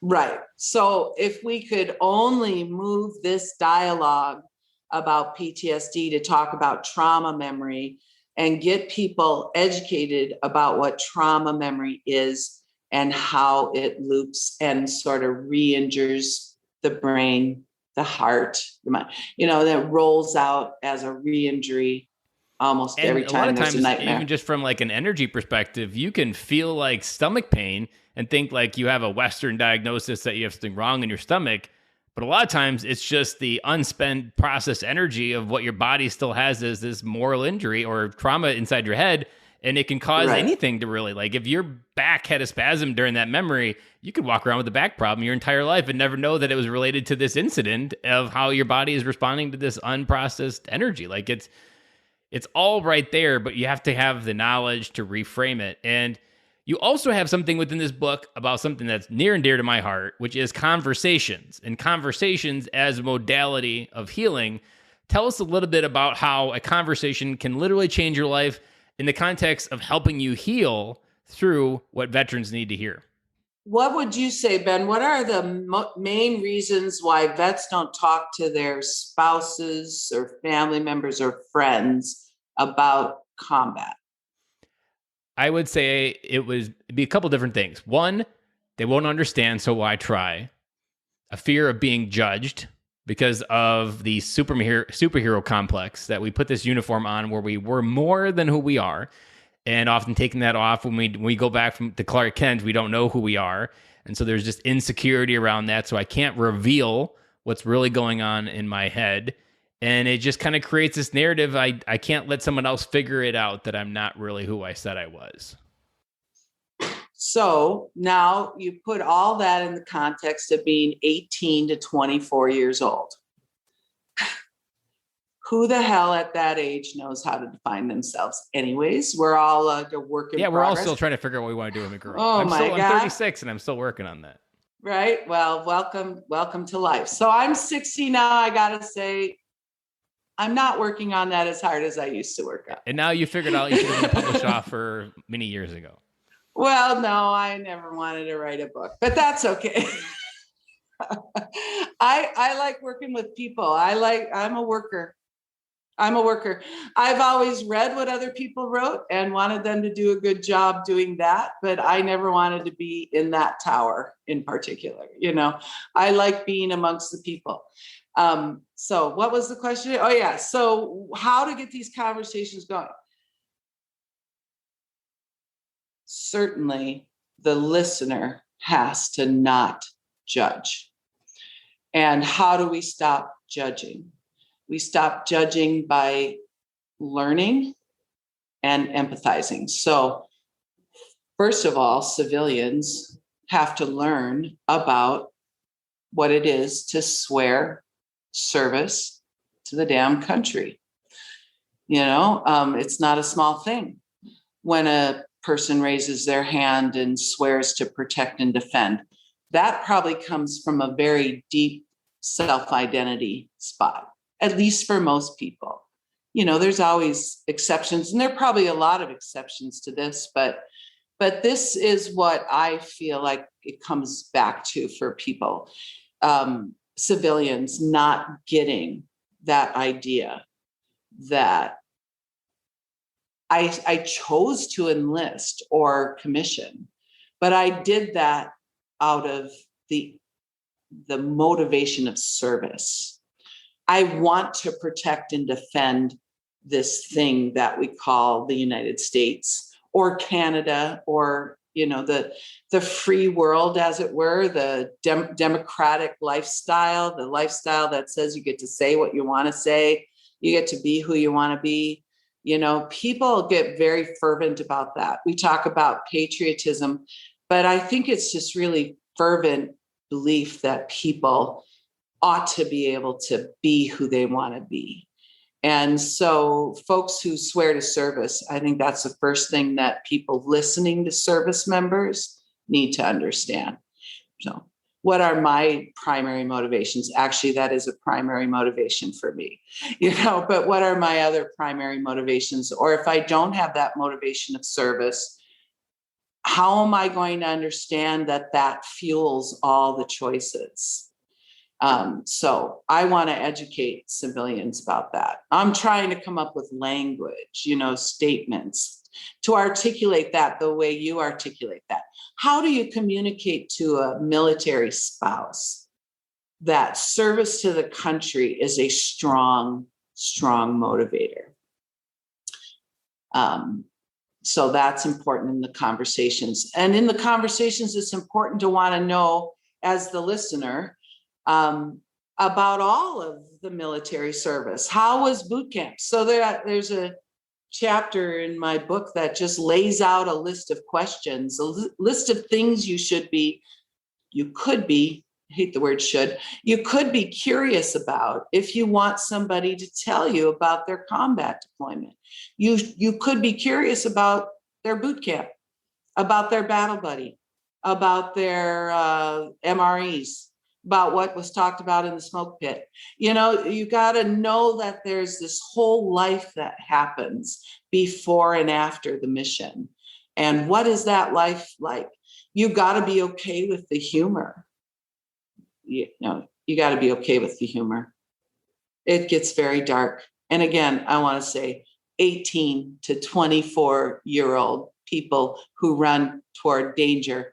S4: Right. So if we could only move this dialogue about PTSD to talk about trauma memory and get people educated about what trauma memory is and how it loops and sort of re-injures the brain, the heart, the mind, that rolls out as a re-injury almost every time there's a nightmare.
S1: Even just from like an energy perspective, you can feel like stomach pain and think like you have a Western diagnosis that you have something wrong in your stomach. But a lot of times it's just the unspent processed energy of what your body still has as this moral injury or trauma inside your head. And it can cause anything to really, like, if your back had a spasm during that memory, you could walk around with a back problem your entire life and never know that it was related to this incident of how your body is responding to this unprocessed energy. Like it's all right there, but you have to have the knowledge to reframe it. And you also have something within this book about something that's near and dear to my heart, which is conversations, and conversations as a modality of healing. Tell us a little bit about how a conversation can literally change your life in the context of helping you heal through what veterans need to hear.
S4: What would you say, Ben? What are the main reasons why vets don't talk to their spouses or family members or friends about combat?
S1: I would say it'd be a couple different things. One, they won't understand, so why try? A fear of being judged because of the superhero complex that we put this uniform on where we're more than who we are. And often taking that off when we go back to Clark Kent, we don't know who we are. And so there's just insecurity around that. So I can't reveal what's really going on in my head. And it just kind of creates this narrative. I can't let someone else figure it out that I'm not really who I said I was.
S4: So now you put all that in the context of being 18 to 24 years old. Who the hell at that age knows how to define themselves? Anyways, we're all a work in progress.
S1: We're all still trying to figure out what we want to do when we grow up.
S4: Oh,
S1: I'm
S4: God.
S1: 36 and I'm still working on that.
S4: Right. Well, welcome to life. So I'm 60 now. I got to say, I'm not working on that as hard as I used to work on.
S1: And now you figured out you should have been a published author many years ago.
S4: Well, no, I never wanted to write a book, but that's okay. I like working with people. I'm a worker. I've always read what other people wrote and wanted them to do a good job doing that, but I never wanted to be in that tower in particular. I like being amongst the people. So what was the question? Oh yeah. So how to get these conversations going? Certainly the listener has to not judge. And how do we stop judging? We stop judging by learning and empathizing. So first of all, civilians have to learn about what it is to swear service to the damn country. It's not a small thing when a person raises their hand and swears to protect and defend. That probably comes from a very deep self-identity spot, at least for most people. There's always exceptions, and there are probably a lot of exceptions to this, but this is what I feel like it comes back to for people. Civilians not getting that idea that I chose to enlist or commission, but I did that out of the motivation of service. I want to protect and defend this thing that we call the United States or Canada, or the free world, as it were, the democratic lifestyle, the lifestyle that says you get to say what you want to say, you get to be who you want to be. People get very fervent about that. We talk about patriotism, but I think it's just really fervent belief that people ought to be able to be who they want to be. And so folks who swear to service, I think that's the first thing that people listening to service members need to understand. So what are my primary motivations? Actually, that is a primary motivation for me, but what are my other primary motivations? Or if I don't have that motivation of service, how am I going to understand that fuels all the choices? So I want to educate civilians about that. I'm trying to come up with language, statements to articulate that the way you articulate that. How do you communicate to a military spouse that service to the country is a strong, strong motivator? So that's important in the conversations. And in the conversations, it's important to want to know, as the listener, about all of the military service. How was boot camp? So there's a chapter in my book that just lays out a list of questions, a list of things you could be, I hate the word should, you could be curious about if you want somebody to tell you about their combat deployment. You could be curious about their boot camp, about their battle buddy, about their MREs, about what was talked about in the smoke pit. You got to know that there's this whole life that happens before and after the mission. And what is that life like? You got to be okay with the humor. You got to be okay with the humor. It gets very dark. And again, I want to say 18 to 24-year-old people who run toward danger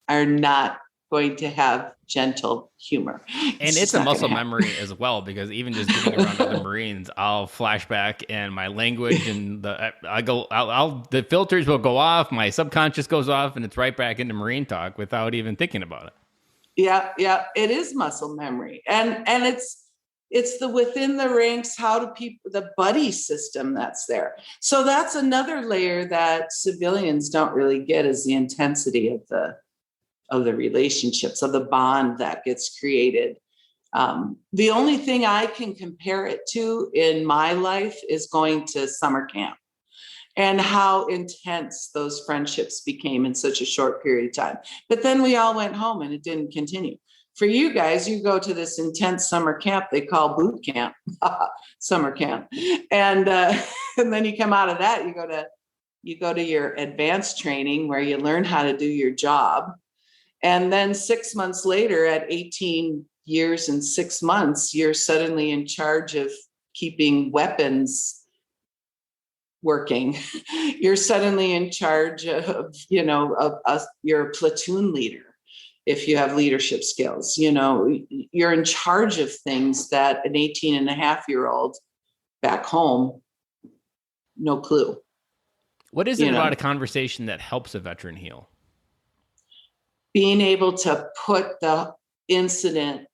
S4: are not going to have gentle humor.
S1: And it's a muscle memory as well, because even just getting around other Marines, I'll flashback and my language and the filters will go off, my subconscious goes off, and it's right back into Marine talk without even thinking about it.
S4: Yeah, it is muscle memory. And it's, It's the within the ranks, how do people, the buddy system that's there. So that's another layer that civilians don't really get, is the intensity of the relationships, of the bond that gets created. The only thing I can compare it to in my life is going to summer camp and how intense those friendships became in such a short period of time. But then we all went home and it didn't continue. For you guys, you go to this intense summer camp they call boot camp, summer camp. And then you come out of that, you go to your advanced training where you learn how to do your job. And then 6 months later, at 18 years and 6 months, you're suddenly in charge of keeping weapons working. You're suddenly in charge of, you're a platoon leader. If you have leadership skills, you're in charge of things that an 18 and a half year old back home, no clue.
S1: What is it about a conversation that helps a veteran heal?
S4: Being able to put the incident,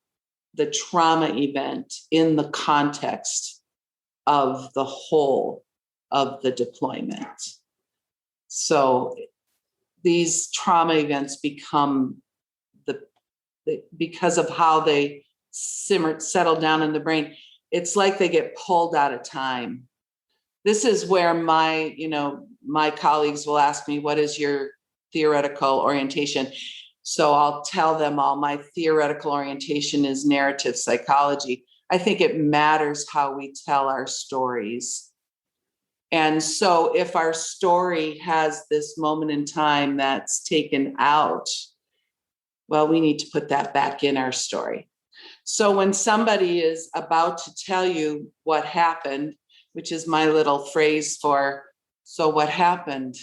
S4: the trauma event, in the context of the whole of the deployment. So these trauma events become because of how they settle down in the brain. It's like they get pulled out of time. This is where my colleagues will ask me, what is your theoretical orientation? So I'll tell them all my theoretical orientation is narrative psychology. I think it matters how we tell our stories. And so if our story has this moment in time that's taken out, well, we need to put that back in our story. So when somebody is about to tell you what happened, which is my little phrase for, so what happened?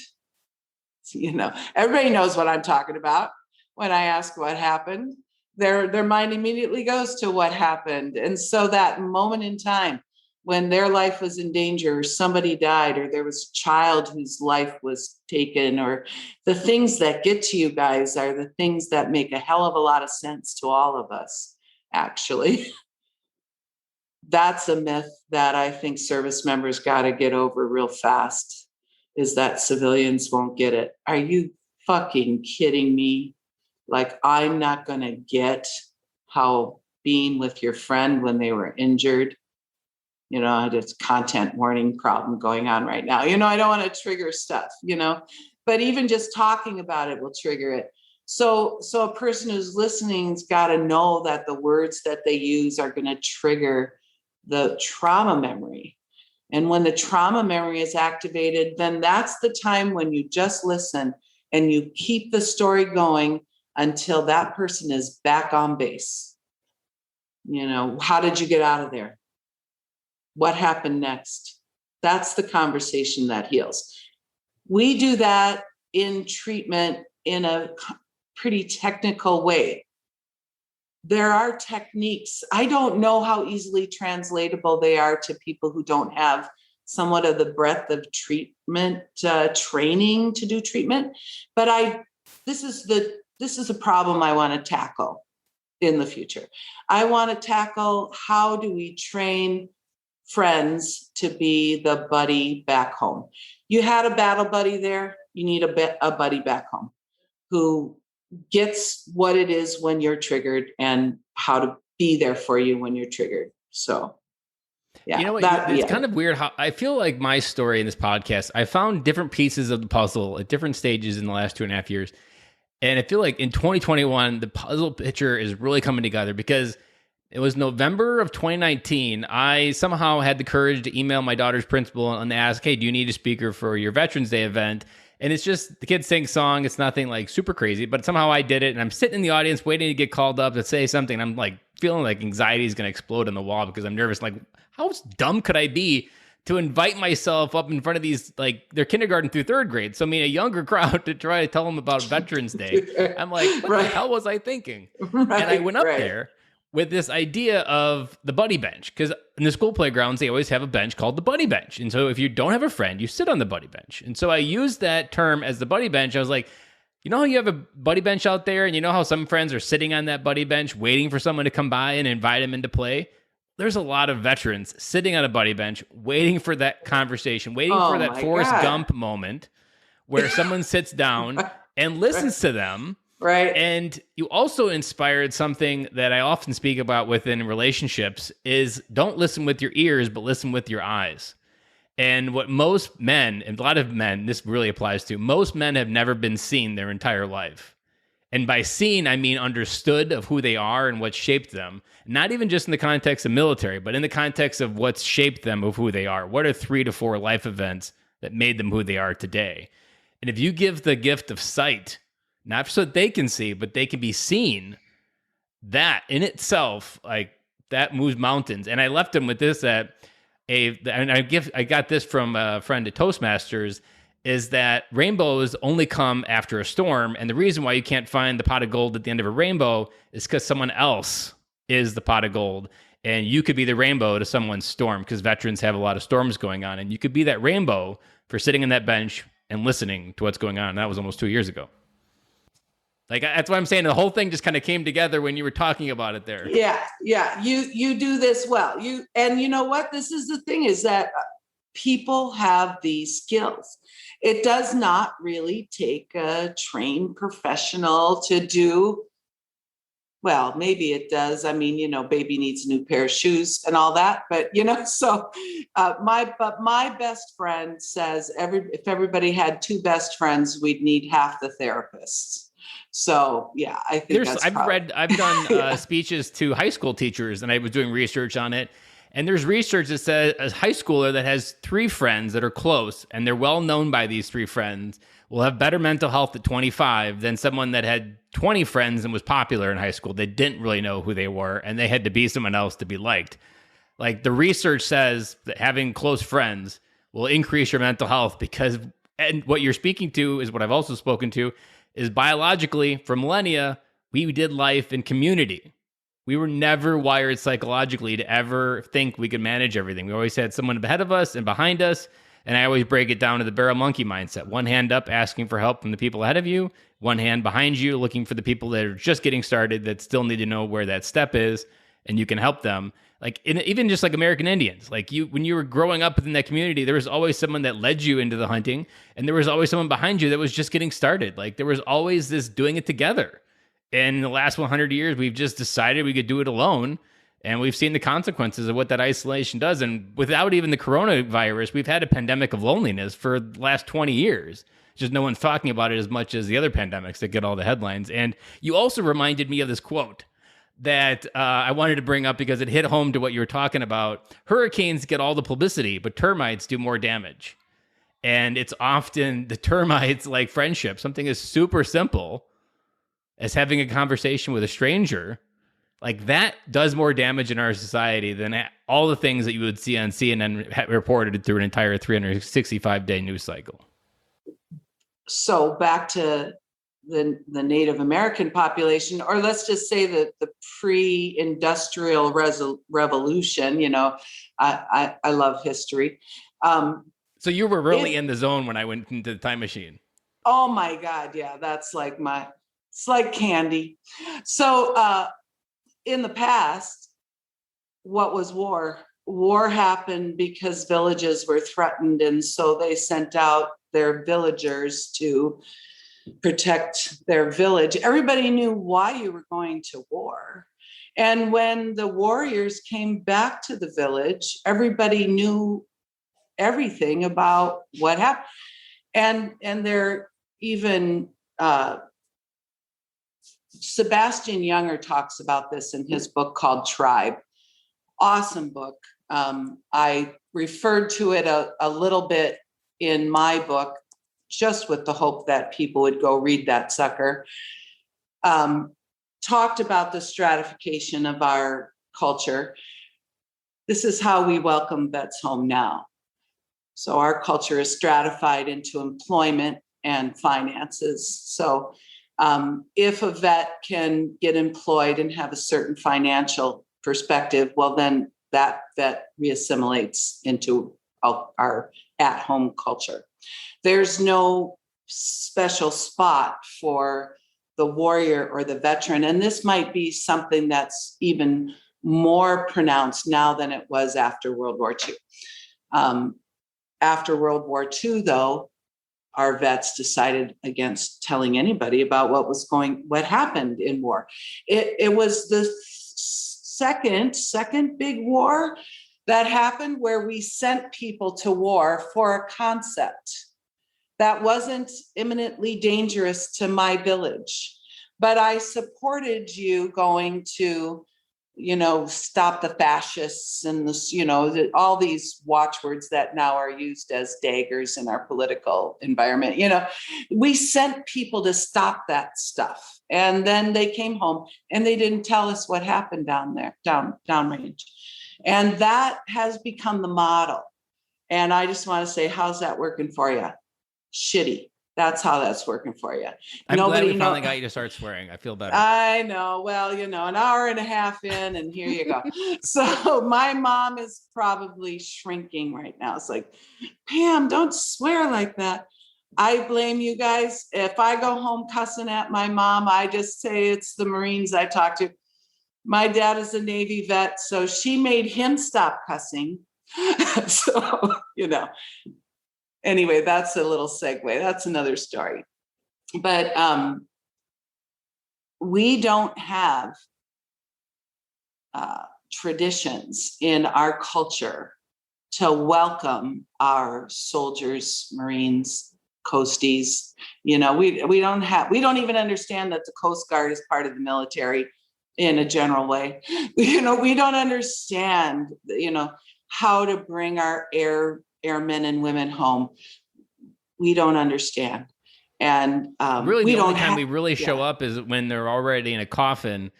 S4: Everybody knows what I'm talking about. When I ask what happened, their mind immediately goes to what happened. And so that moment in time when their life was in danger, or somebody died, or there was a child whose life was taken, or the things that get to you guys are the things that make a hell of a lot of sense to all of us, actually. That's a myth that I think service members got to get over real fast, is that civilians won't get it. Are you fucking kidding me? Like, I'm not going to get how being with your friend when they were injured, I had a content warning problem going on right now. I don't want to trigger stuff, but even just talking about it will trigger it. So a person who's listening's got to know that the words that they use are going to trigger the trauma memory. And when the trauma memory is activated, then that's the time when you just listen and you keep the story going until that person is back on base. How did you get out of there? What happened next? That's the conversation that heals. We do that in treatment in a pretty technical way. There are techniques. I don't know how easily translatable they are to people who don't have somewhat of the breadth of treatment training to do treatment. But this is a problem I want to tackle in the future. I want to tackle, how do we train friends to be the buddy back home? You had a battle buddy there. You need a buddy back home who gets what it is when you're triggered and how to be there for you when you're triggered. So, yeah.
S1: It's kind of weird how I feel like my story in this podcast, I found different pieces of the puzzle at different stages in the last 2.5 years. And I feel like in 2021, the puzzle picture is really coming together, because it was November of 2019. I somehow had the courage to email my daughter's principal and ask, hey, do you need a speaker for your Veterans Day event? And it's just the kids sing song. It's nothing like super crazy, but somehow I did it. And I'm sitting in the audience waiting to get called up to say something. I'm like feeling like anxiety is going to explode on the wall because I'm nervous. Like, how dumb could I be to invite myself up in front of these, like, they're kindergarten through third grade. So I mean, a younger crowd, to try to tell them about Veterans Day. I'm like, what the hell was I thinking? And I went up there with this idea of the buddy bench, because in the school playgrounds, they always have a bench called the buddy bench. And so if you don't have a friend, you sit on the buddy bench. And so I used that term as the buddy bench. I was like, you know how you have a buddy bench out there, and you know how some friends are sitting on that buddy bench waiting for someone to come by and invite them into play? there's a lot of veterans sitting on a buddy bench, waiting for that conversation, waiting for
S4: Oh
S1: that
S4: my
S1: Forrest
S4: God.
S1: Gump moment where someone sits down and listens to them.
S4: Right.
S1: And you also inspired something that I often speak about within relationships is don't listen with your ears, but listen with your eyes. And what most men, and a lot of men, this really applies to, most men have never been seen their entire life. And by seen, I mean understood of who they are and what shaped them. Not even just in the context of military, but in the context of what's shaped them of who they are. What are 3 to 4 life events that made them who they are today? And if you give the gift of sight, not so that they can see, but they can be seen, that in itself, like that moves mountains. And I left them with this and I got this from a friend at Toastmasters, is that rainbows only come after a storm. And the reason why you can't find the pot of gold at the end of a rainbow is because someone else is the pot of gold. And you could be the rainbow to someone's storm, because veterans have a lot of storms going on. And you could be that rainbow for sitting on that bench and listening to what's going on. And that was almost 2 years ago. Like, that's what I'm saying. The whole thing just kind of came together when you were talking about it there.
S4: Yeah. You do this well. And you know what? This is the thing, is that people have these skills. It does not really take a trained professional to do. Well, maybe it does. I mean, baby needs a new pair of shoes and all that. But, so my best friend says if everybody had 2 best friends, we'd need half the therapists. So, yeah, I think
S1: I've done speeches to high school teachers, and I was doing research on it. And there's research that says a high schooler that has 3 friends that are close and they're well known by these 3 friends will have better mental health at 25 than someone that had 20 friends and was popular in high school. They didn't really know who they were, and they had to be someone else to be liked. Like, the research says that having close friends will increase your mental health because, and what you're speaking to is what I've also spoken to, is biologically, for millennia, we did life in community. We were never wired psychologically to ever think we could manage everything. We always had someone ahead of us and behind us. And I always break it down to the barrel monkey mindset. One hand up, asking for help from the people ahead of you. One hand behind you, looking for the people that are just getting started that still need to know where that step is, and you can help them. Like, even just like American Indians, like when you were growing up within that community, there was always someone that led you into the hunting, and there was always someone behind you that was just getting started. Like, there was always this doing it together. And in the last 100 years, we've just decided we could do it alone. And we've seen the consequences of what that isolation does. And without even the coronavirus, we've had a pandemic of loneliness for the last 20 years. Just no one's talking about it as much as the other pandemics that get all the headlines. And you also reminded me of this quote that I wanted to bring up because it hit home to what you were talking about. Hurricanes get all the publicity, but termites do more damage. And it's often the termites, like friendship, something as super simple as having a conversation with a stranger, like that does more damage in our society than all the things that you would see on CNN reported through an entire 365-day news cycle.
S4: So back to the Native American population, or let's just say that the pre-industrial revolution, I love history.
S1: So you were really in the zone when I went into the time machine.
S4: Oh my God. Yeah. That's like it's like candy. So, in the past, what was war? War happened because villages were threatened, and so they sent out their villagers to protect their village. Everybody knew why you were going to war. And when the warriors came back to the village, everybody knew everything about what happened. And they're even Sebastian Younger talks about this in his book called Tribe. Awesome book. I referred to it a little bit in my book, just with the hope that people would go read that sucker. Talked about the stratification of our culture. This is how we welcome vets home now. So our culture is stratified into employment and finances. So if a vet can get employed and have a certain financial perspective, well, then that vet reassimilates into our at-home culture. There's no special spot for the warrior or the veteran. And this might be something that's even more pronounced now than it was after World War II. After World War II, though, our vets decided against telling anybody about what happened in war. It was the second big war that happened where we sent people to war for a concept that wasn't imminently dangerous to my village. But I supported you going to, stop the fascists and this, all these watchwords that now are used as daggers in our political environment. We sent people to stop that stuff. And then they came home and they didn't tell us what happened down there, downrange. And that has become the model. And I just want to say, how's that working for you? Shitty. That's how that's working for you.
S1: I'm glad we finally got you to start swearing. I feel better.
S4: I know. Well, an hour and a half in, and here you go. So my mom is probably shrinking right now. It's like, Pam, don't swear like that. I blame you guys. If I go home cussing at my mom, I just say it's the Marines I talk to. My dad is a Navy vet, so she made him stop cussing. So, anyway, that's a little segue. That's another story. But we don't have traditions in our culture to welcome our soldiers, Marines, Coasties. We don't even understand that the Coast Guard is part of the military in a general way. We don't understand, how to bring our airmen and women home. We don't understand. And
S1: really, the only time we really show up is when they're already in a coffin.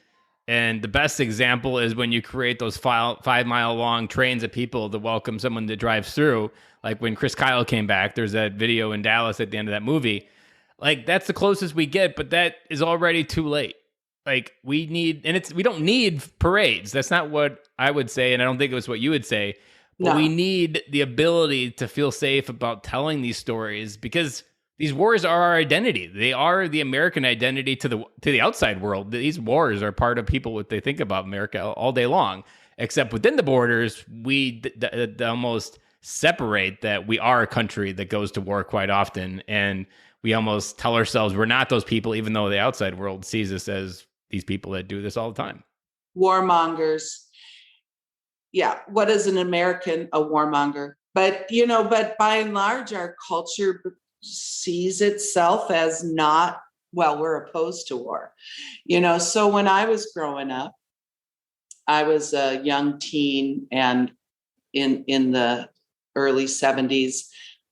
S1: And the best example is when you create those 5-mile long trains of people to welcome someone that drives through. Like when Chris Kyle came back, there's that video in Dallas at the end of that movie. Like that's the closest we get, but that is already too late. Like we don't need parades. That's not what I would say. And I don't think it was what you would say, but we need the ability to feel safe about telling these stories because these wars are our identity. They are the American identity to the outside world. These wars are part of people what they think about America all day long, except within the borders, we almost separate that we are a country that goes to war quite often. And we almost tell ourselves we're not those people, even though the outside world sees us as these people that do this all the time.
S4: Warmongers. Yeah. What is an American? A warmonger. But by and large, our culture sees itself as we're opposed to war. So when I was growing up, I was a young teen and in the early 70s,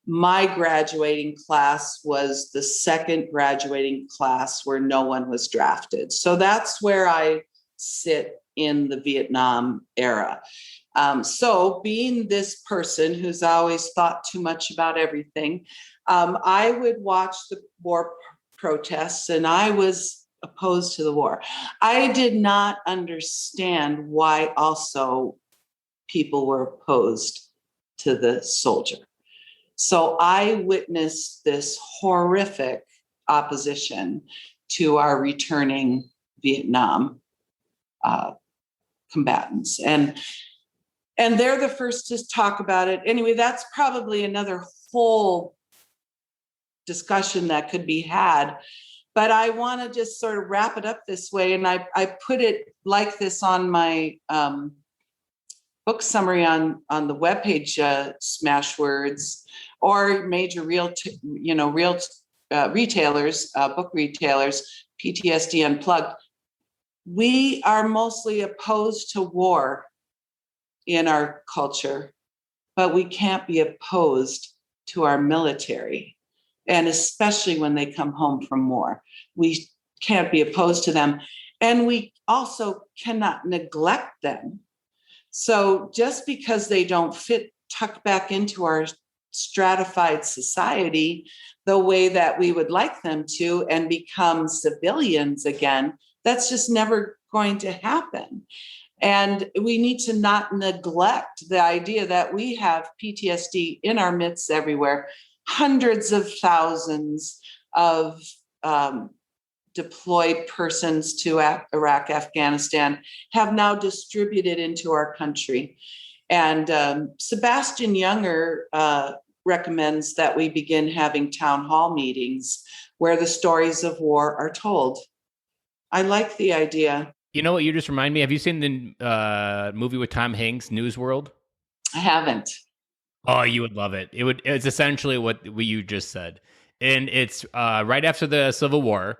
S4: my graduating class was the second graduating class where no one was drafted. So that's where I sit in the Vietnam era. So being this person who's always thought too much about everything, I would watch the war protests and I was opposed to the war. I did not understand why also people were opposed to the soldier. So I witnessed this horrific opposition to our returning Vietnam combatants. And they're the first to talk about it. Anyway, that's probably another whole discussion that could be had. But I want to just sort of wrap it up this way. And I put it like this on my book summary on the webpage, Smashwords, or major retailers, book retailers, PTSD Unplugged. We are mostly opposed to war in our culture, but we can't be opposed to our military. And especially when they come home from war, we can't be opposed to them. And we also cannot neglect them. So just because they don't fit tucked back into our stratified society the way that we would like them to and become civilians again, that's just never going to happen. And we need to not neglect the idea that we have PTSD in our midst everywhere. Hundreds of thousands of deployed persons to Iraq, Afghanistan have now distributed into our country. And Sebastian Younger recommends that we begin having town hall meetings where the stories of war are told. I like the idea.
S1: You know what you just remind me? Have you seen the movie with Tom Hanks, News World?
S4: I haven't.
S1: Oh, you would love it. It's essentially what you just said. And it's right after the Civil War.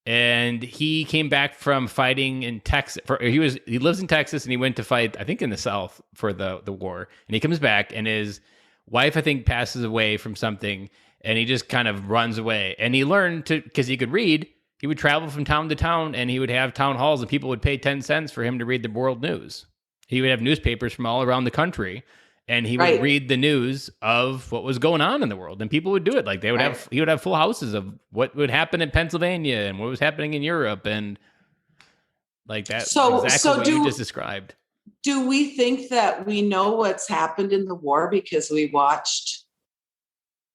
S1: And he came back from fighting in Texas. He lives in Texas, and he went to fight, I think, in the South for the war. And he comes back, and his wife, I think, passes away from something, and he just kind of runs away. And he learned because he could read. He would travel from town to town, and he would have town halls, and people would pay 10 cents for him to read the world news. He would have newspapers from all around the country, and he would read the news of what was going on in the world, and people would do it. Like he would have full houses of what would happen in Pennsylvania and what was happening in Europe, and like that. So what you just described.
S4: Do we think that we know what's happened in the war because we watched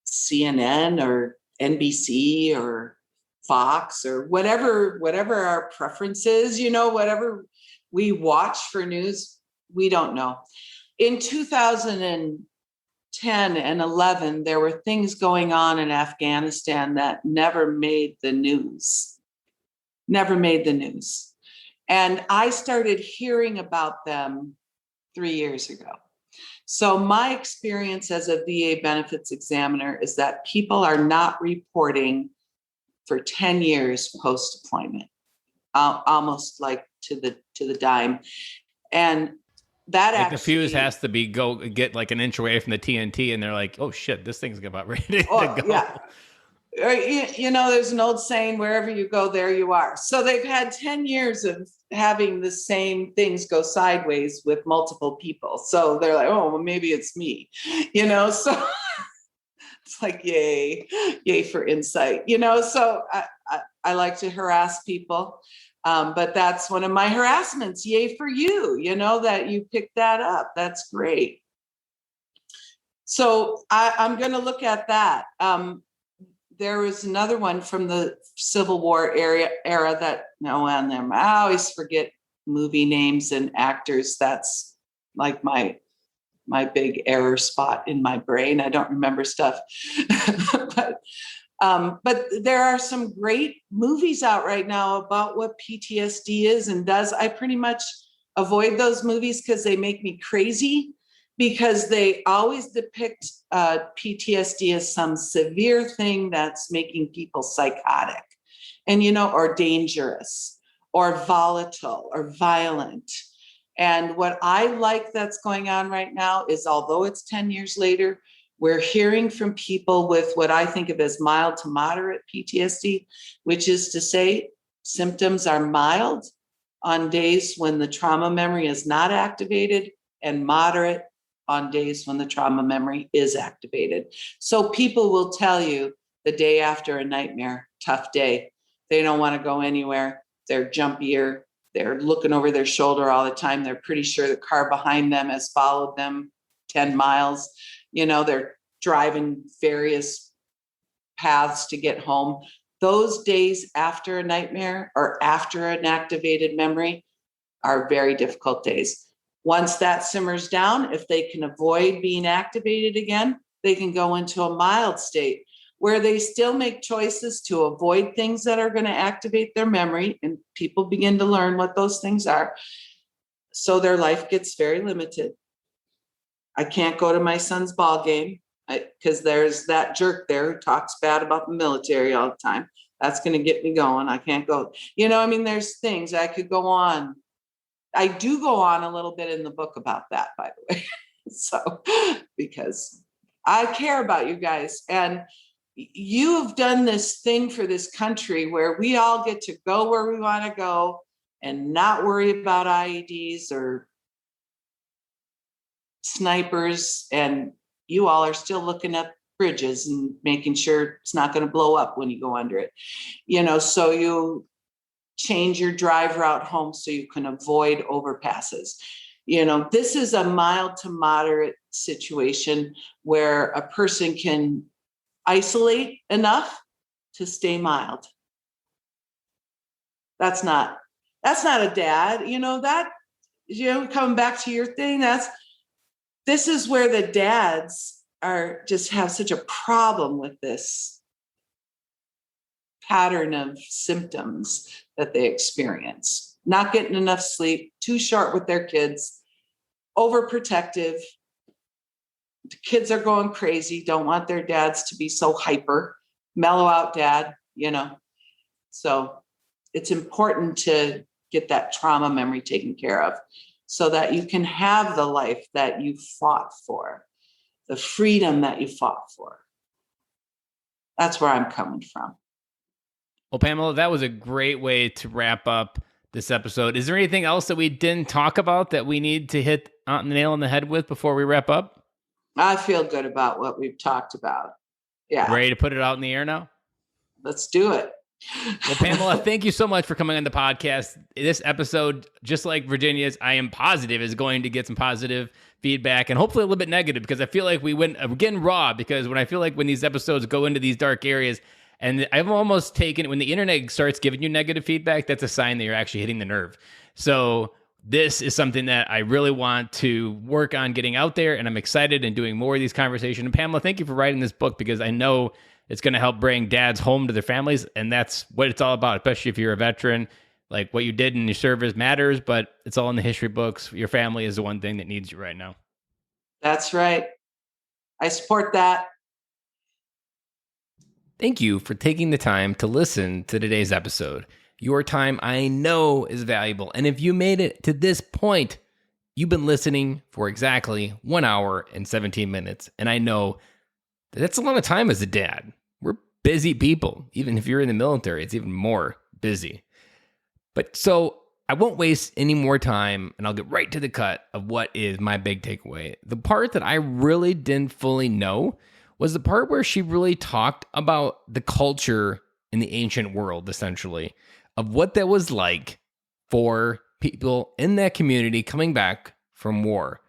S4: CNN or NBC or Fox or whatever our preference is, whatever we watch for news? We don't know. In 2010 and 11, there were things going on in Afghanistan that never made the news. And I started hearing about them 3 years ago. So my experience as a VA benefits examiner is that people are not reporting for 10 years post-deployment, almost like to the dime. And that
S1: like the fuse has to get like an inch away from the TNT, and they're like, "Oh shit, this thing's about ready to go."
S4: Yeah, there's an old saying: "Wherever you go, there you are." So they've had 10 years of having the same things go sideways with multiple people. So they're like, "Oh, well, maybe it's me," So it's like, yay for insight, So I like to harass people. But that's one of my harassments. Yay for you, that you picked that up. That's great. So I'm going to look at that. There was another one from the Civil War era that, I always forget movie names and actors. That's like my big error spot in my brain. I don't remember stuff. But there are some great movies out right now about what PTSD is and does. I pretty much avoid those movies because they make me crazy, because they always depict PTSD as some severe thing that's making people psychotic and, or dangerous or volatile or violent. And what I like that's going on right now is, although it's 10 years later, we're hearing from people with what I think of as mild to moderate PTSD, which is to say symptoms are mild on days when the trauma memory is not activated and moderate on days when the trauma memory is activated. So people will tell you the day after a nightmare, tough day, they don't want to go anywhere. They're jumpier. They're looking over their shoulder all the time. They're pretty sure the car behind them has followed them 10 miles. They're driving various paths to get home. Those days after a nightmare or after an activated memory are very difficult days. Once that simmers down, if they can avoid being activated again, they can go into a mild state where they still make choices to avoid things that are going to activate their memory, and people begin to learn what those things are. So their life gets very limited. I can't go to my son's ball game because there's that jerk there who talks bad about the military all the time. That's going to get me going. I can't go. There's things I could go on. I do go on a little bit in the book about that, by the way. So, because I care about you guys, and you have done this thing for this country where we all get to go where we want to go and not worry about IEDs or snipers, and you all are still looking at bridges and making sure it's not going to blow up when you go under it. So you change your drive route home so you can avoid overpasses. This is a mild to moderate situation where a person can isolate enough to stay mild. That's not a dad. Coming back to your thing, this is where the dads just have such a problem with this pattern of symptoms that they experience. Not getting enough sleep, too short with their kids, overprotective. The kids are going crazy, don't want their dads to be so hyper, mellow out dad, So it's important to get that trauma memory taken care of so that you can have the life that you fought for, the freedom that you fought for. That's where I'm coming from.
S1: Well, Pamela, that was a great way to wrap up this episode. Is there anything else that we didn't talk about that we need to hit on the nail on the head with before we wrap up?
S4: I feel good about what we've talked about. Yeah.
S1: Ready to put it out in the air now?
S4: Let's do it.
S1: Well, Pamela, thank you so much for coming on the podcast. This episode, just like Virginia's, I am positive is going to get some positive feedback and hopefully a little bit negative, because I feel like we're getting raw, because when these episodes go into these dark areas, and I've almost taken, when the internet starts giving you negative feedback, that's a sign that you're actually hitting the nerve. So this is something that I really want to work on getting out there, and I'm excited and doing more of these conversations. And Pamela, thank you for writing this book, because I know it's going to help bring dads home to their families, and that's what it's all about, especially if you're a veteran. Like, what you did in your service matters, but it's all in the history books. Your family is the one thing that needs you right now.
S4: That's right. I support that.
S1: Thank you for taking the time to listen to today's episode. Your time, I know, is valuable. And if you made it to this point, you've been listening for exactly 1 hour and 17 minutes. And I know that's a lot of time as a dad. We're busy people. Even if you're in the military, it's even more busy. But so I won't waste any more time, and I'll get right to the cut of what is my big takeaway. The part that I really didn't fully know was the part where she really talked about the culture in the ancient world, essentially, of what that was like for people in that community coming back from war,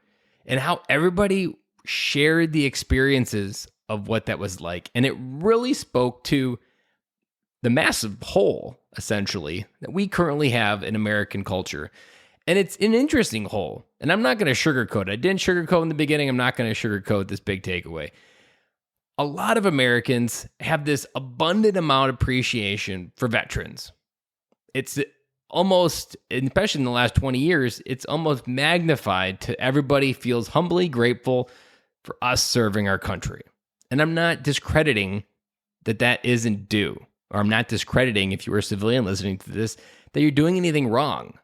S1: and how everybody shared the experiences of what that was like. And it really spoke to the massive hole, essentially, that we currently have in American culture. And it's an interesting hole. And I'm not going to sugarcoat it. I didn't sugarcoat in the beginning. I'm not going to sugarcoat this big takeaway. A lot of Americans have this abundant amount of appreciation for veterans. It's almost, especially in the last 20 years, it's almost magnified to everybody feels humbly grateful for us serving our country. And I'm not discrediting that isn't due, or I'm not discrediting, if you were a civilian listening to this, that you're doing anything wrong.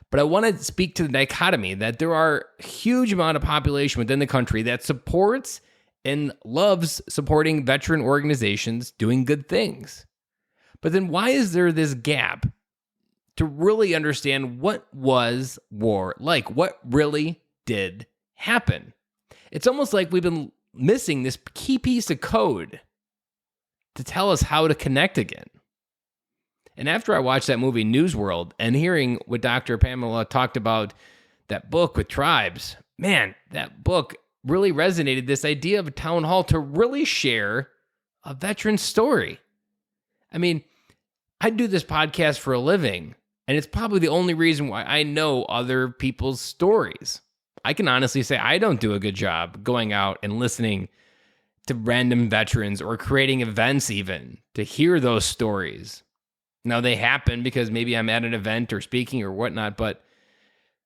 S1: But I want to speak to the dichotomy that there are a huge amount of population within the country that supports and loves supporting veteran organizations doing good things. But then why is there this gap to really understand what was war like? What really did happen? It's almost like we've been missing this key piece of code to tell us how to connect again. And after I watched that movie News World and hearing what Dr. Pamela talked about that book with tribes, man, that book really resonated, this idea of a town hall to really share a veteran story. I mean, I do this podcast for a living, and it's probably the only reason why I know other people's stories. I can honestly say I don't do a good job going out and listening to random veterans or creating events even to hear those stories. Now, they happen because maybe I'm at an event or speaking or whatnot, but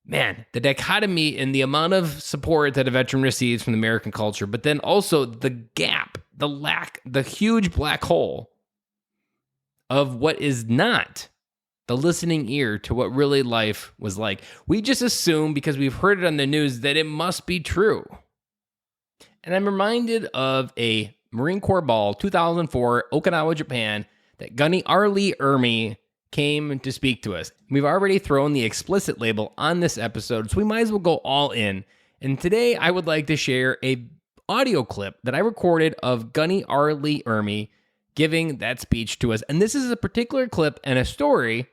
S1: man, the dichotomy in the amount of support that a veteran receives from the American culture, but then also the gap, the lack, the huge black hole of what is not the listening ear to what really life was like. We just assume, because we've heard it on the news, that it must be true. And I'm reminded of a Marine Corps Ball 2004, Okinawa, Japan, that Gunny R. Lee Ermey came to speak to us. We've already thrown the explicit label on this episode, so we might as well go all in. And today I would like to share a audio clip that I recorded of Gunny R. Lee Ermey giving that speech to us. And this is a particular clip and a story,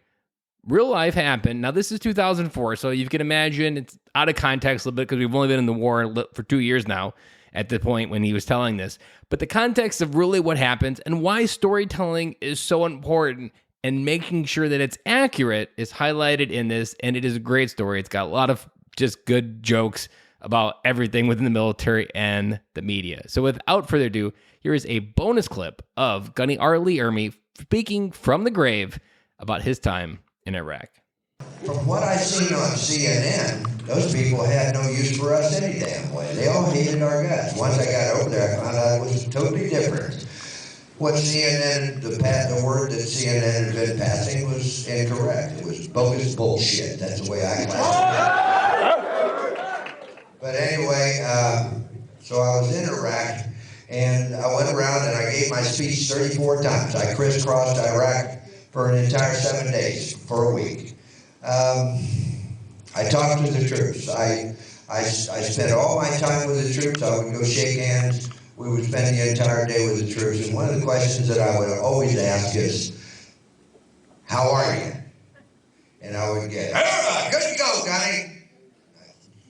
S1: real life happened. Now, this is 2004, so you can imagine it's out of context a little bit because we've only been in the war for 2 years now at the point when he was telling this. But the context of really what happens and why storytelling is so important and making sure that it's accurate is highlighted in this, and it is a great story. It's got a lot of just good jokes about everything within the military and the media. So without further ado, here is a bonus clip of Gunny R. Lee Ermey speaking from the grave about his time in Iraq.
S5: From what I seen on CNN, those people had no use for us any damn way. They all hated our guts. Once I got over there, I found out it was totally different. What CNN, the word that CNN had been passing was incorrect. It was bogus bullshit. That's the way I classify it. But anyway, so I was in Iraq, and I went around and I gave my speech 34 times. I crisscrossed Iraq for an entire 7 days, for a week. I talked to the troops. I spent all my time with the troops. I would go shake hands. We would spend the entire day with the troops. And one of the questions that I would always ask is, how are you? And I would get, good to go, Gunny.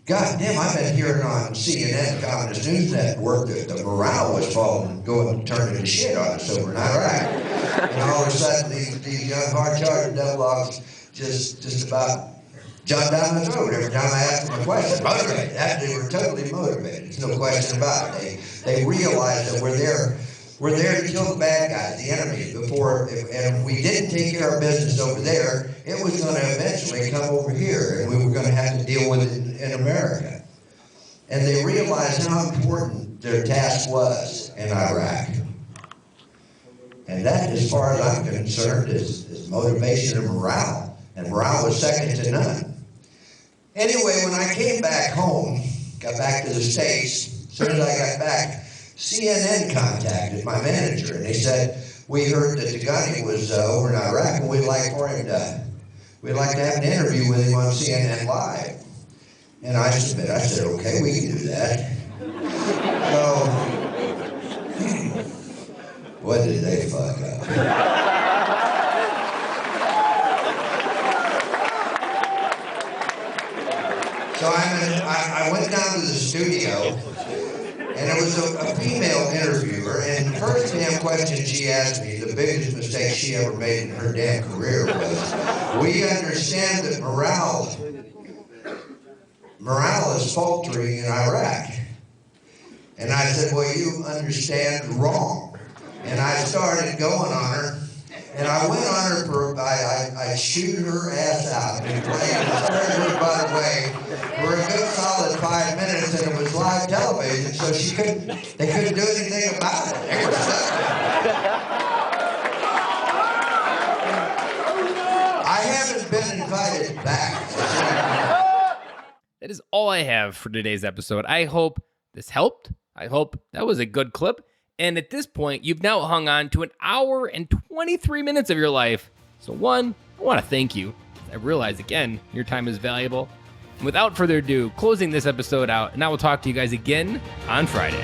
S5: God damn, I've been hearing on CNN, Communist News Network, that the morale was falling, turning to shit on us over in Iraq. And all of a sudden, these young, hard-charged devil-logs just about jump down the throat every time I asked them a question. Motivated. They were totally motivated. There's no question about it. They realized that we're there to kill the bad guys, the enemy, before, and if we didn't take care of business over there, it was going to eventually come over here, and we were going to have to deal with it in America. And they realized how important their task was in Iraq. And that, as far as I'm concerned, is motivation and morale. And morale was second to none. Anyway, when I came back home, got back to the States, as soon as I got back, CNN contacted my manager, and they said, we heard that the Gunny was over in Iraq, and we'd like to have an interview with him on CNN Live. And I said, okay, we can do that. So, what did they fuck up? So I went down to the studio, and it was a female interviewer, and the first damn question she asked me, the biggest mistake she ever made in her damn career was, we understand that morale is faltering in Iraq. And I said, well, you understand wrong. And I started going on her, and I went on her I chewed her ass out and played the treasure by the way for a good solid 5 minutes, and it was live television, so they couldn't do anything about it. They were stuck. I haven't been invited back.
S1: That is all I have for today's episode. I hope this helped. I hope that was a good clip. And at this point, you've now hung on to an hour and 23 minutes of your life. So one, I want to thank you. I realize, again, your time is valuable. And without further ado, closing this episode out, and I will talk to you guys again on Friday.